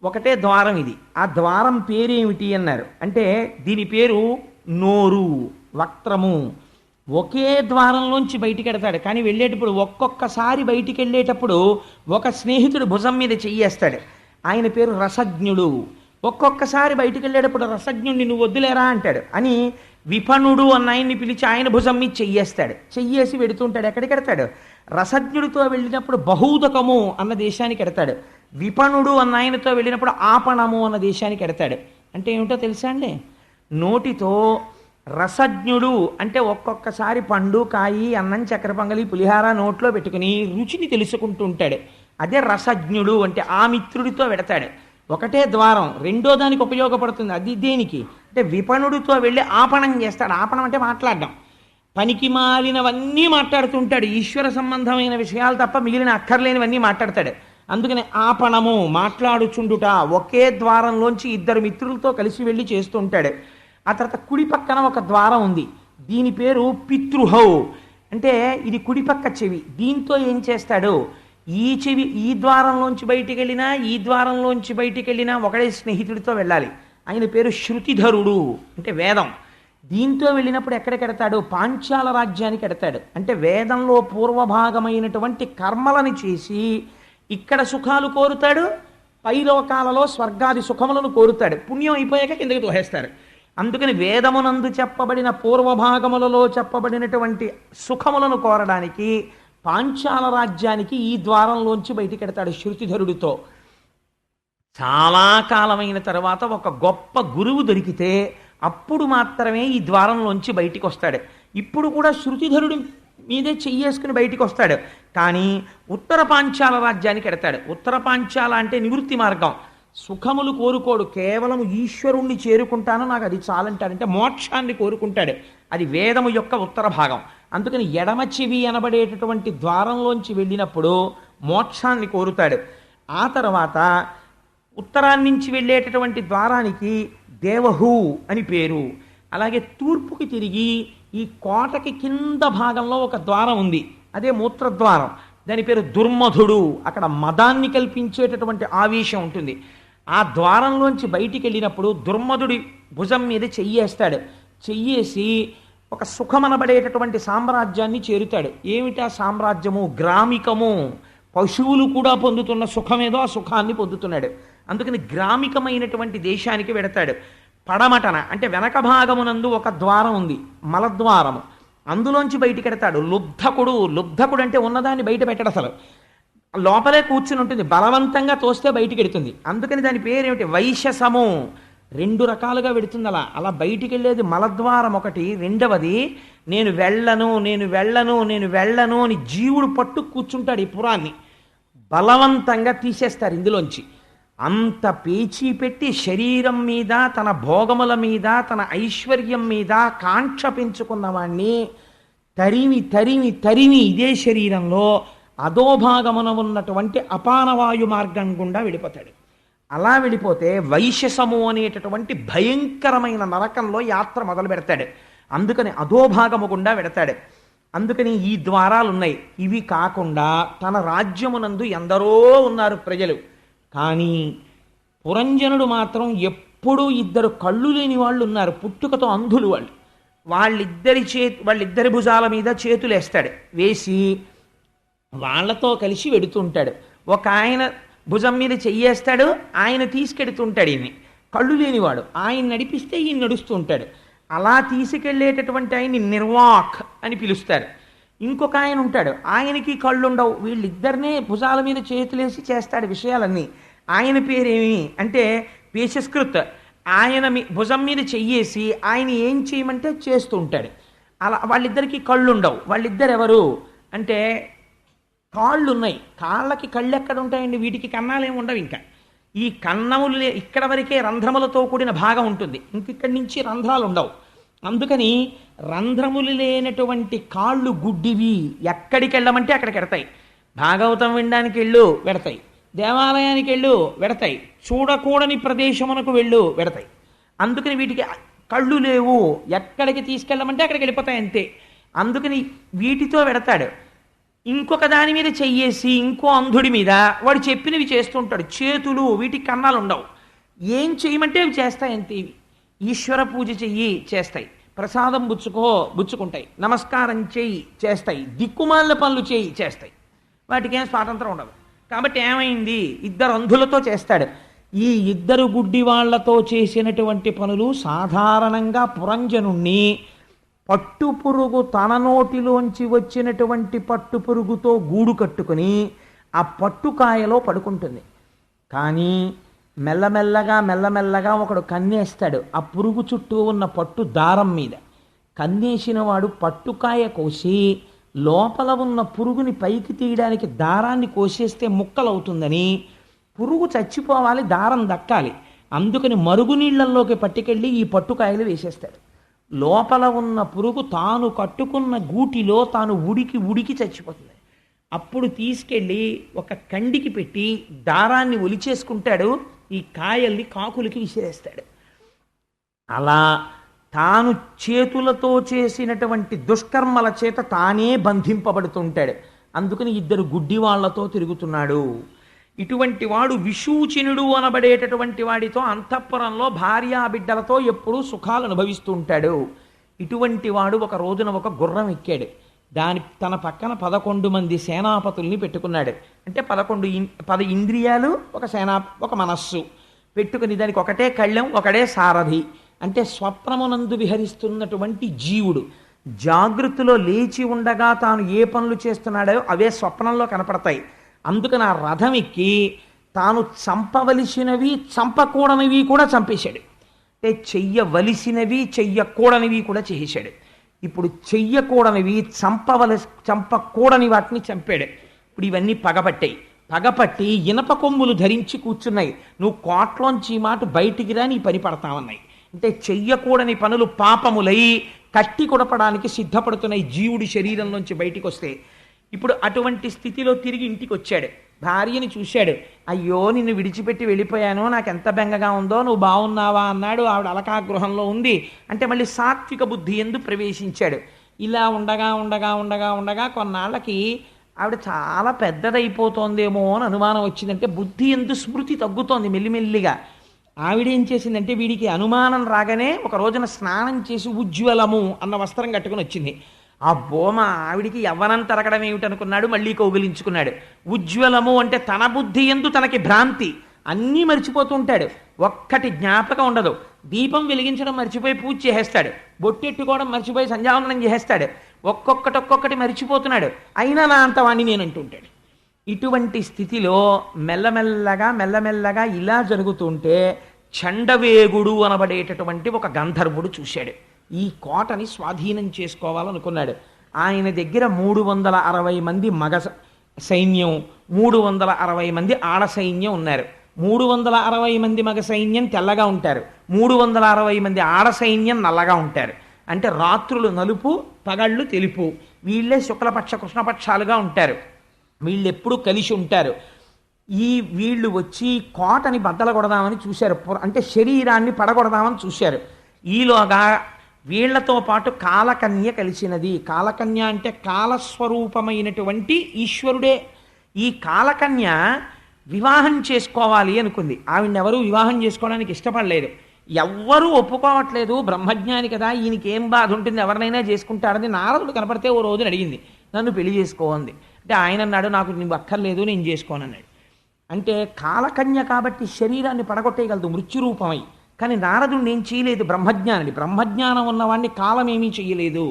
ఒకటే ద్వారం ఇది. ఆ ద్వారం పేరేమిటి అన్నారు అంటే దీని పేరు నోరు, వక్త్రము. ఒకే ద్వారంలోంచి బయటికి వెడతాడు. కానీ వెళ్ళేటప్పుడు ఒక్కొక్కసారి బయటికి వెళ్ళేటప్పుడు ఒక స్నేహితుడు భుజం మీద చెయ్యేస్తాడు. ఆయన పేరు రసజ్ఞుడు. ఒక్కొక్కసారి బయటికి వెళ్ళేటప్పుడు రసజ్ఞుడిని నువ్వు వద్దులేరా అంటాడు అని విపణుడు అన్న ఆయన్ని పిలిచి ఆయన భుజం మీద చెయ్యేస్తాడు. చెయ్యేసి వెడుతుంటాడు. ఎక్కడికి ఎడతాడు? రసజ్ఞుడితో వెళ్ళినప్పుడు బహూదకము అన్న దేశానికి ఎడతాడు. విపణుడు అన్న ఆయనతో వెళ్ళినప్పుడు ఆపణము అన్న దేశానికి ఎడతాడు. అంటే ఏమిటో తెలుసా అండి? నోటితో రసజ్ఞుడు అంటే ఒక్కొక్కసారి పండు, కాయి, అన్నం, చక్కెర పొంగలి, పులిహార నోట్లో పెట్టుకుని రుచిని తెలుసుకుంటూ ఉంటాడు. అదే రసజ్ఞుడు అంటే ఆ మిత్రుడితో వెడతాడు. ఒకటే ద్వారం, 2వ దానికి ఉపయోగపడుతుంది. అది దేనికి అంటే విపణుడితో వెళ్ళి ఆపణం చేస్తాడు. ఆపణం అంటే మాట్లాడడం. పనికి మాలినవన్నీ మాట్లాడుతుంటాడు. ఈశ్వర సంబంధమైన విషయాలు తప్ప మిగిలిన అక్కర్లేనివన్నీ మాట్లాడతాడు. అందుకని ఆపణము మాట్లాడుచుండుట. ఒకే ద్వారంలోంచి 2 మిత్రులతో కలిసి వెళ్ళి చేస్తూ ఉంటాడు. ఆ తర్వాత కుడి పక్కన ఒక ద్వారం ఉంది. దీని పేరు పితృహౌ. అంటే ఇది కుడిపక్క చెవి. దీంతో ఏం చేస్తాడు? ఈ చెవి ఈ ద్వారంలోంచి బయటికి వెళ్ళినా, ఈ ద్వారంలోంచి బయటికి వెళ్ళినా ఒకడే స్నేహితుడితో వెళ్ళాలి. ఆయన పేరు శృతిధరుడు అంటే వేదం. దీంతో వెళ్ళినప్పుడు ఎక్కడికి ఎడతాడు? పాంచాల రాజ్యానికి ఎడతాడు. అంటే వేదంలో పూర్వభాగమైనటువంటి కర్మలను చేసి ఇక్కడ సుఖాలు కోరుతాడు, పైలోకాలలో స్వర్గాది సుఖములను కోరుతాడు. పుణ్యం అయిపోయాక కిందకి తోహేస్తారు. అందుకని వేదమునందు చెప్పబడిన పూర్వభాగములలో చెప్పబడినటువంటి సుఖములను కోరడానికి పాంచాల రాజ్యానికి ఈ ద్వారంలోంచి బయటికెడతాడు శృతిధరుడితో. చాలా కాలమైన తర్వాత ఒక గొప్ప గురువు దొరికితే అప్పుడు మాత్రమే ఈ ద్వారంలోంచి బయటికి వస్తాడు. ఇప్పుడు కూడా శృతిధరుడి మీదే చెయ్యేసుకుని బయటికి వస్తాడు. కానీ ఉత్తర పాంచాల రాజ్యానికి ఎడతాడు. ఉత్తర పాంచాల అంటే నివృత్తి మార్గం. సుఖములు కోరుకోడు, కేవలం ఈశ్వరుణ్ణి చేరుకుంటాను, నాకు అది చాలంటాడంటే మోక్షాన్ని కోరుకుంటాడు. అది వేదము యొక్క ఉత్తర భాగం. అందుకని ఎడమ చెవి అనబడేటటువంటి ద్వారంలోంచి వెళ్ళినప్పుడు మోక్షాన్ని కోరుతాడు. ఆ తర్వాత ఉత్తరాన్నించి వెళ్ళేటటువంటి ద్వారానికి దేవహు అని పేరు. అలాగే తూర్పుకి తిరిగి ఈ కోటకి కింద భాగంలో ఒక ద్వారం ఉంది, అదే మూత్రద్వారం. దాని పేరు దుర్మధుడు. అక్కడ మదాన్ని కల్పించేటటువంటి ఆవేశం ఉంటుంది. ఆ ద్వారంలోంచి బయటికి వెళ్ళినప్పుడు దుర్మధుడి భుజం మీద చెయ్యేస్తాడు. చెయ్యేసి ఒక సుఖమనబడేటటువంటి సామ్రాజ్యాన్ని చేరుతాడు. ఏమిటా సామ్రాజ్యము? గ్రామికము. పశువులు కూడా పొందుతున్న సుఖమేదో ఆ సుఖాన్ని పొందుతున్నాడు. అందుకని గ్రామికమైనటువంటి దేశానికి వెడతాడు. పడమటన అంటే వెనక భాగమునందు ఒక ద్వారం ఉంది, మలద్వారము. అందులోంచి బయటికి ఎడతాడు. లుబ్ధకుడు. లుబ్ధకుడు అంటే ఉన్నదాన్ని బయట పెట్టడు, అసలు లోపలే కూర్చుని ఉంటుంది, బలవంతంగా తోస్తే బయటికి ఎడుతుంది. అందుకని దాని పేరేమిటి? వైశసము. రెండు రకాలుగా వెడుతుంది. అలా బయటికి వెళ్ళేది మలద్వారం ఒకటి. రెండవది నేను వెళ్ళను నేను వెళ్ళను నేను వెళ్ళను అని జీవుడు పట్టు కూర్చుంటాడు. ఈ పురాన్ని బలవంతంగా తీసేస్తారు ఇందులోంచి. అంత పేచీ పెట్టి శరీరం మీద, తన భోగముల మీద, తన ఐశ్వర్యం మీద కాంక్ష పెంచుకున్న వాణ్ణి తరిమి తరిమి తరిమి ఇదే శరీరంలో అధోభాగమున ఉన్నటువంటి అపానవాయు మార్గం గుండా వెళ్ళిపోతాడు. అలా వెళ్ళిపోతే వైశసము అనేటటువంటి భయంకరమైన నరకంలో యాత్ర మొదలు పెడతాడు. అందుకని అధోభాగము గుండా వెడతాడు. అందుకని ఈ ద్వారాలు ఉన్నాయి. ఇవి కాకుండా తన రాజ్యమునందు ఎందరో ఉన్నారు ప్రజలు. కానీ పురంజనుడు మాత్రం ఎప్పుడూ ఇద్దరు కళ్ళు లేని వాళ్ళు ఉన్నారు, పుట్టుకతో అంధులు వాళ్ళు. వాళ్ళిద్దరి భుజాల మీద చేతులు వేస్తాడు. వేసి వాళ్ళతో కలిసి వెడుతుంటాడు. ఒక ఆయన భుజం మీద చెయ్యేస్తాడు, ఆయన తీసుకెడుతుంటాడు. ఈయన్ని కళ్ళు లేనివాడు, ఆయన నడిపిస్తే ఈయన నడుస్తూ ఉంటాడు. అలా తీసుకెళ్లేటటువంటి ఆయన్ని నిర్వాక్ అని పిలుస్తారు. ఇంకొక ఆయన ఉంటాడు, ఆయనకి కళ్ళుండవు, వీళ్ళిద్దరినే భుజాల మీద చేతులేసి చేస్తాడు విషయాలన్నీ. ఆయన పేరేమి అంటే పేషస్కృత్. ఆయన భుజం మీద చెయ్యేసి ఆయన ఏం చేయమంటే చేస్తూ ఉంటాడు. అలా వాళ్ళిద్దరికీ కళ్ళుండవు. వాళ్ళిద్దరు ఎవరు అంటే కాళ్ళు ఉన్నాయి. కాళ్ళకి కళ్ళు ఎక్కడ ఉంటాయండి? వీటికి కన్నాలేమి ఉండవు. ఇంకా ఈ కన్నములు ఇక్కడ వరకే రంధ్రములతో కూడిన భాగం ఉంటుంది, ఇంకిక్కడి నుంచి రంధ్రాలు ఉండవు. అందుకని రంధ్రములు లేనటువంటి కాళ్ళు గుడ్డివి. ఎక్కడికి వెళ్ళమంటే అక్కడికి వెడతాయి. భాగవతం వినడానికి వెళ్ళు వెడతాయి, దేవాలయానికి వెళ్ళు వెడతాయి, చూడకూడని ప్రదేశమునకు వెళ్ళు వెడతాయి. అందుకని వీటికి కళ్ళు లేవు, ఎక్కడికి తీసుకెళ్ళమంటే అక్కడికి వెళ్ళిపోతాయి అంతే. అందుకని వీటితో వెడతాడు. ఇంకొక దాని మీద చెయ్యేసి ఇంకో అంధుడి మీద వాడు చెప్పినవి చేస్తుంటాడు. చేతులు, వీటికి కన్నాలు ఉండవు. ఏం చేయమంటే అవి చేస్తాయి అంతే. ఇవి ఈశ్వర పూజ చెయ్యి చేస్తాయి, ప్రసాదం బుచ్చుకుంటాయి, నమస్కారం చెయ్యి చేస్తాయి, దిక్కుమాల పనులు చేయి చేస్తాయి. వాటికి ఏం స్వాతంత్రం ఉండదు. కాబట్టి ఏమైంది? ఇద్దరు అంధులతో చేస్తాడు. ఈ ఇద్దరు గుడ్డి వాళ్లతో చేసినటువంటి పనులు సాధారణంగా పురంజనుణ్ణి పట్టుపురుగు తన నోటిలోంచి వచ్చినటువంటి పట్టుపురుగుతో గూడు కట్టుకుని ఆ పట్టుకాయలో పడుకుంటుంది. కానీ మెల్లమెల్లగా ఒకడు కన్నేస్తాడు ఆ పురుగు చుట్టూ ఉన్న పట్టు దారం మీద. కన్నేసిన వాడు పట్టుకాయ కోసి లోపల ఉన్న పురుగుని పైకి తీయడానికి దారాన్ని కోసేస్తే ముక్కలవుతుందని, పురుగు చచ్చిపోవాలి, దారం దక్కాలి. అందుకని మరుగునీళ్లలోకి పట్టుకెళ్ళి ఈ పట్టుకాయలు వేసేస్తాడు. లోపల ఉన్న పురుగు తాను కట్టుకున్న గూటిలో తాను ఉడికి చచ్చిపోతుంది. అప్పుడు తీసుకెళ్ళి ఒక కండికి పెట్టి దారాన్ని ఒలిచేసుకుంటాడు, ఈ కాయల్ని కాకులకి విసిరేస్తాడు. అలా తాను చేతులతో చేసినటువంటి దుష్కర్మల చేత తానే బంధింపబడుతుంటాడు. అందుకని ఇద్దరు గుడ్డి వాళ్లతో తిరుగుతున్నాడు. ఇటువంటి వాడు విషూచినుడు అనబడేటటువంటి వాడితో అంతఃపురంలో భార్యాబిడ్డలతో ఎప్పుడూ సుఖాలు అనుభవిస్తూ ఉంటాడు. ఇటువంటి వాడు ఒక రోజున ఒక గుర్రం ఎక్కాడు. తన పక్కన 11 మంది సేనాపతుల్ని పెట్టుకున్నాడు. అంటే 10 ఇంద్రియాలు, ఒక మనస్సు పెట్టుకుని దానికి ఒకటే కళ్ళెం, ఒకడే సారథి. అంటే స్వప్నమునందు విహరిస్తున్నటువంటి జీవుడు. జాగృతిలో లేచి ఉండగా తాను ఏ పనులు చేస్తున్నాడో అవే స్వప్నంలో కనపడతాయి. అందుకని ఆ రథం ఎక్కి తాను చంపవలసినవి చంపకూడనివి కూడా చంపేశాడు. అంటే చెయ్యవలసినవి చెయ్యకూడనివి కూడా చేసేశాడు. ఇప్పుడు చెయ్యకూడనివి చంపకూడని వాటిని చంపాడు. ఇప్పుడు ఇవన్నీ పగపట్టాయి. పగపట్టి ఇనప కొమ్ములు ధరించి కూర్చున్నాయి. నువ్వు కోట్లోంచి మాట బయటికి రా, నీ పని పడతామన్నాయి. అంటే చెయ్యకూడని పనులు పాపములై కట్టి కొడపడానికి సిద్ధపడుతున్నాయి జీవుడి శరీరంలోంచి బయటికి వస్తే. ఇప్పుడు అటువంటి స్థితిలో తిరిగి ఇంటికి వచ్చాడు. భార్యని చూశాడు. అయ్యో నిన్ను విడిచిపెట్టి వెళ్ళిపోయాను, నాకు ఎంత బెంగగా ఉందో, నువ్వు బాగున్నావా అన్నాడు. ఆవిడ అలకాగృహంలో ఉంది. అంటే మళ్ళీ సాత్విక బుద్ధి ఎందు ప్రవేశించాడు. ఇలా ఉండగా ఉండగా ఉండగా ఉండగా కొన్నాళ్ళకి ఆవిడ చాలా పెద్దదైపోతోందేమో అని అనుమానం వచ్చిందంటే బుద్ధి ఎందు స్మృతి తగ్గుతోంది మెల్లిమెల్లిగా. ఆవిడేం చేసిందంటే వీడికి అనుమానం రాగానే ఒక రోజున స్నానం చేసి ఉజ్వలము అన్న వస్త్రం కట్టుకుని వచ్చింది. ఆ బోమ ఆవిడికి యవ్వనం తరగడం ఏమిటనుకున్నాడు, మళ్ళీ కౌగిలించుకున్నాడు. ఉజ్వలము అంటే తన బుద్ధి ఎందు తనకి భ్రాంతి, అన్నీ మర్చిపోతూ ఉంటాడు. ఒక్కటి జ్ఞాపకం ఉండదు. దీపం వెలిగించడం మర్చిపోయి పూజ చేసేస్తాడు, బొట్టెట్టుకోవడం మర్చిపోయి సంధ్యావందనం చేసేస్తాడు. ఒక్కొక్కటి మర్చిపోతున్నాడు. అయినా నా అంత వాణ్ణి నేను అంటుంటాడు. ఇటువంటి స్థితిలో మెల్లమెల్లగా ఇలా జరుగుతుంటే చండవేగుడు అనబడేటటువంటి ఒక గంధర్వుడు చూశాడు. ఈ కోటని స్వాధీనం చేసుకోవాలనుకున్నాడు. ఆయన దగ్గర 360 మంది మగ సైన్యం, 360 మంది ఆడ సైన్యం ఉన్నారు. 360 మంది మగ సైన్యం తెల్లగా ఉంటారు, 360 మంది ఆడ సైన్యం నల్లగా ఉంటారు. అంటే రాత్రులు నలుపు, పగళ్ళు తెలుపు. వీళ్ళే శుక్లపక్ష కృష్ణపక్షాలుగా ఉంటారు. వీళ్ళెప్పుడు కలిసి ఉంటారు. వీళ్ళు వచ్చి కోటని బద్దలు కొడదామని చూశారు, అంటే శరీరాన్ని పడగొడదామని చూశారు. ఈలోగా వీళ్లతో పాటు కాలకన్య కలిసినది. కాలకన్య అంటే కాలస్వరూపమైనటువంటి ఈశ్వరుడే. ఈ కాలకన్య వివాహం చేసుకోవాలి అనుకుంది. ఆవిడెవరూ వివాహం చేసుకోవడానికి ఇష్టపడలేదు. ఎవ్వరూ ఒప్పుకోవట్లేదు. బ్రహ్మజ్ఞాని కదా, ఈయనకేం బాధ ఉంటుంది, ఎవరినైనా చేసుకుంటాడని నారదుడు కనపడితే ఓ రోజున అడిగింది, నన్ను పెళ్లి చేసుకోంది. అంటే ఆయన అన్నాడు, నాకు నువ్వు అక్కర్లేదు, నేను చేసుకోనన్నాడు. అంటే కాలకన్య కాబట్టి శరీరాన్ని పడగొట్టేయగలదు మృత్యురూపమై. కానీ నారదుడిని ఏం చేయలేదు, బ్రహ్మజ్ఞాని. బ్రహ్మజ్ఞానం ఉన్నవాడిని కాలం ఏమీ చేయలేదు.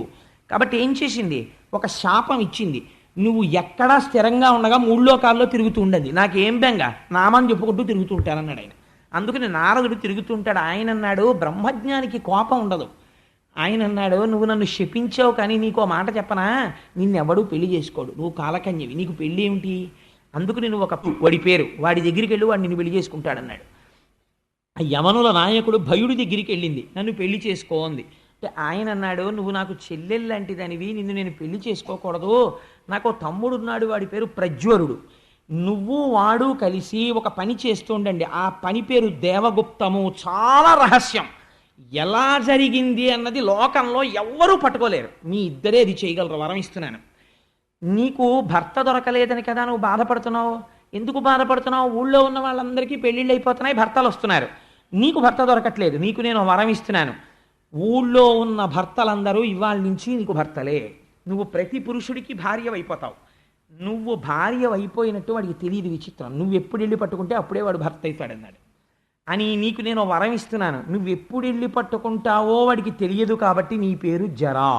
కాబట్టి ఏం చేసింది, ఒక శాపం ఇచ్చింది. నువ్వు ఎక్కడా స్థిరంగా ఉండగా 3 లోకాల్లో తిరుగుతూ ఉండదు, నాకేం బెంగ, నామని చెప్పుకుంటూ తిరుగుతూ ఉంటానన్నాడు ఆయన. అందుకని నారదుడు తిరుగుతుంటాడు. ఆయన అన్నాడు, బ్రహ్మజ్ఞానికి కోపం ఉండదు. ఆయన అన్నాడు, నువ్వు నన్ను శపించావు, కానీ నీకో మాట చెప్పనా, నిన్నెవడూ పెళ్లి చేసుకోడు, నువ్వు కాలకన్యవి, నీకు పెళ్ళి ఏమిటి, అందుకని నువ్వు వాడి పేరు, వాడి దగ్గరికి వెళ్ళి వాడు నిన్ను పెళ్లి చేసుకుంటాడన్నాడు. ఆ యమనుల నాయకుడు భయుడి దగ్గరికి వెళ్ళింది, నన్ను పెళ్లి చేసుకోంది. అంటే ఆయన అన్నాడు, నువ్వు నాకు చెల్లెల్లాంటిదనివి, నిన్ను నేను పెళ్లి చేసుకోకూడదు, నాకు తమ్ముడున్నాడు, వాడి పేరు ప్రజ్వరుడు, నువ్వు వాడు కలిసి ఒక పని చేస్తుండండి, ఆ పని పేరు దేవగుప్తము, చాలా రహస్యం, ఎలా జరిగింది అన్నది లోకంలో ఎవ్వరూ పట్టుకోలేరు, మీ ఇద్దరే అది చేయగలరు, వరం ఇస్తున్నాను. నీకు భర్త దొరకలేదని కదా నువ్వు బాధపడుతున్నావు, ఎందుకు బాధపడుతున్నావు, ఊళ్ళో ఉన్న వాళ్ళందరికీ పెళ్ళిళ్ళు అయిపోతున్నాయి, భర్తలు వస్తున్నారు, నీకు భర్త దొరకట్లేదు, నీకు నేను వరం ఇస్తున్నాను, ఊళ్ళో ఉన్న భర్తలందరూ ఇవాళ నుంచి నీకు భర్తలే, నువ్వు ప్రతి పురుషుడికి భార్య అయిపోతావు, నువ్వు భార్య అయిపోయినట్టు వాడికి తెలియదు, విచిత్రం, నువ్వు ఎప్పుడు వెళ్ళి పట్టుకుంటే అప్పుడే వాడు భర్త అవుతాడన్నాడు. అని నీకు నేను వరం ఇస్తున్నాను, నువ్వు ఎప్పుడు వెళ్ళి పట్టుకుంటావో వాడికి తెలియదు, కాబట్టి నీ పేరు జరా.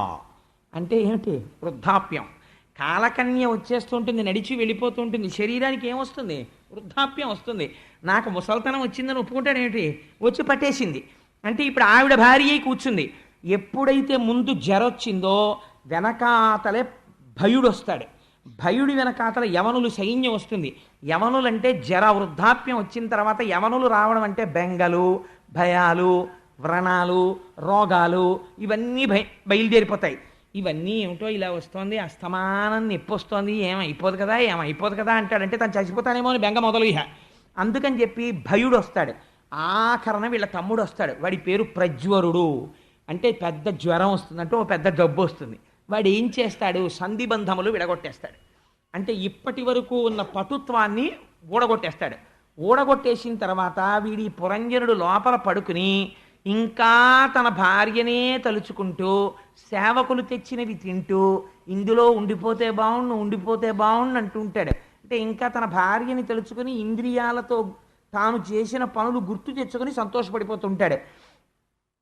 అంటే ఏమిటి, వృద్ధాప్యం. కాలకన్య వచ్చేస్తుంటుంది, నడిచి వెళ్ళిపోతుంటుంది, శరీరానికి ఏమొస్తుంది, వృద్ధాప్యం వస్తుంది. నాకు ముసల్తనం వచ్చిందని ఒప్పుకుంటాడు ఏమిటి, వచ్చి పట్టేసింది. అంటే ఇప్పుడు ఆవిడ భార్య అయి కూర్చుంది. ఎప్పుడైతే ముందు జరొచ్చిందో వెనకాతలే భయుడు వస్తాడు, భయుడి వెనకాతల యవనులు సైన్యం వస్తుంది. యవనులంటే జర, వృద్ధాప్యం వచ్చిన తర్వాత యవనులు రావడం అంటే బెంగలు, భయాలు, వ్రణాలు, రోగాలు, ఇవన్నీ బయలుదేరిపోతాయి. ఇవన్నీ ఏమిటో ఇలా వస్తోంది, అస్తమానం నొప్పి వస్తోంది, ఏమైపోదు కదా అంటాడంటే తను చచ్చిపోతానేమో అని బెంగ మొదలు. అందుకని చెప్పి భయుడు వస్తాడు. ఆఖరణ వీళ్ళ తమ్ముడు వస్తాడు, వాడి పేరు ప్రజ్వరుడు. అంటే పెద్ద జ్వరం వస్తుంది, అంటే ఓ పెద్ద జబ్బు వస్తుంది. వాడు ఏం చేస్తాడు, సంధిబంధములు విడగొట్టేస్తాడు. అంటే ఇప్పటి వరకు ఉన్న పటుత్వాన్ని ఊడగొట్టేస్తాడు. ఊడగొట్టేసిన తర్వాత వీడి పురంజనుడు లోపల పడుకుని ఇంకా తన భార్యనే తలుచుకుంటూ సేవకులు తెచ్చినవి తింటూ ఇందులో ఉండిపోతే బాగుండు అంటుంటాడు. అంటే ఇంకా తన భార్యని తలుచుకుని ఇంద్రియాలతో తాను చేసిన పనులు గుర్తు తెచ్చుకొని సంతోషపడిపోతుంటాడు.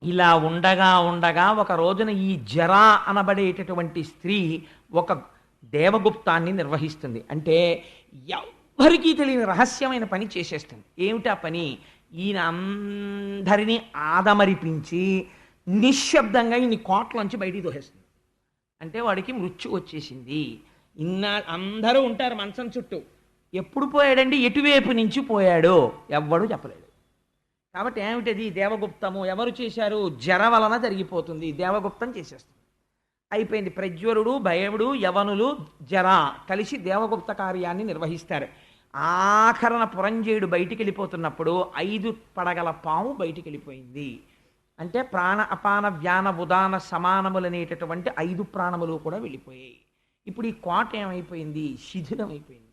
ఇలా ఉండగా ఉండగా ఒక రోజున ఈ జరా అనబడేటటువంటి స్త్రీ ఒక దేవగుప్తాన్ని నిర్వహిస్తుంది. అంటే ఎవ్వరికీ తెలియని రహస్యమైన పని చేసేస్తుంది. ఏమిటా పని? ఈయన అందరినీ ఆదమరిపించి నిశ్శబ్దంగా ఈయన కోట్లోంచి బయటికి తోసేస్తుంది. అంటే వాడికి మృత్యు వచ్చేసింది. అందరూ ఉంటారు మంచం చుట్టూ. ఎప్పుడు పోయాడండి, ఎటువైపు నుంచి పోయాడో ఎవ్వడూ చెప్పలేడు. కాబట్టి ఏమిటది? దేవగుప్తము. ఎవరు చేశారు? జర వలన జరిగిపోతుంది. దేవగుప్తం చేసేస్తుంది. అయిపోయింది. ప్రజ్వరుడు, భయవుడు, యవనులు, జర కలిసి దేవగుప్త కార్యాన్ని నిర్వహిస్తారు. ఆఖరణ పురంజేయుడు బయటికి వెళ్ళిపోతున్నప్పుడు 5 పడగల పాము బయటికి వెళ్ళిపోయింది. అంటే ప్రాణ అపాన వ్యాన ఉదాన సమానములనేటటువంటి 5 ప్రాణములు కూడా వెళ్ళిపోయాయి. ఇప్పుడు ఈ కోట ఏమైపోయింది? శిథిలమైపోయింది.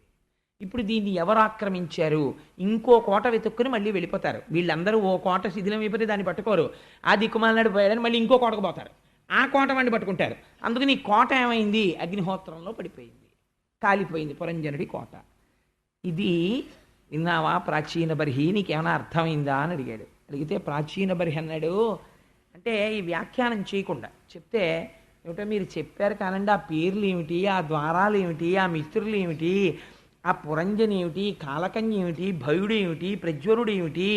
ఇప్పుడు దీన్ని ఎవరు ఆక్రమించారు? ఇంకో కోట వెతుక్కుని మళ్ళీ వెళ్ళిపోతారు. వీళ్ళందరూ ఓ కోట శిథిలం అయిపోతే దాన్ని పట్టుకోరు. ఆ దిక్కుమాలనాడు పోయాడని మళ్ళీ ఇంకో కోటకు పోతారు. ఆ కోట వాడిని పట్టుకుంటారు. అందుకని ఈ కోట ఏమైంది? అగ్నిహోత్రంలో పడిపోయింది, కాలిపోయింది పురంజనుడి కోట. ఇది విన్నావా ప్రాచీన బర్హి? నీకేమైనా అర్థమైందా అని అడిగాడు. అడిగితే ప్రాచీన బర్హి అన్నాడు, అంటే ఈ వ్యాఖ్యానం చేయకుండా చెప్తే ఏమిటో మీరు చెప్పారు కానండి, ఆ పేర్లు ఏమిటి, ఆ ద్వారాలు ఏమిటి, ఆ మిత్రులు ఏమిటి, ఆ పురంజని ఏమిటి, కాలకన్య ఏమిటి, భయుడు ఏమిటి, ప్రజ్వరుడు ఏమిటి,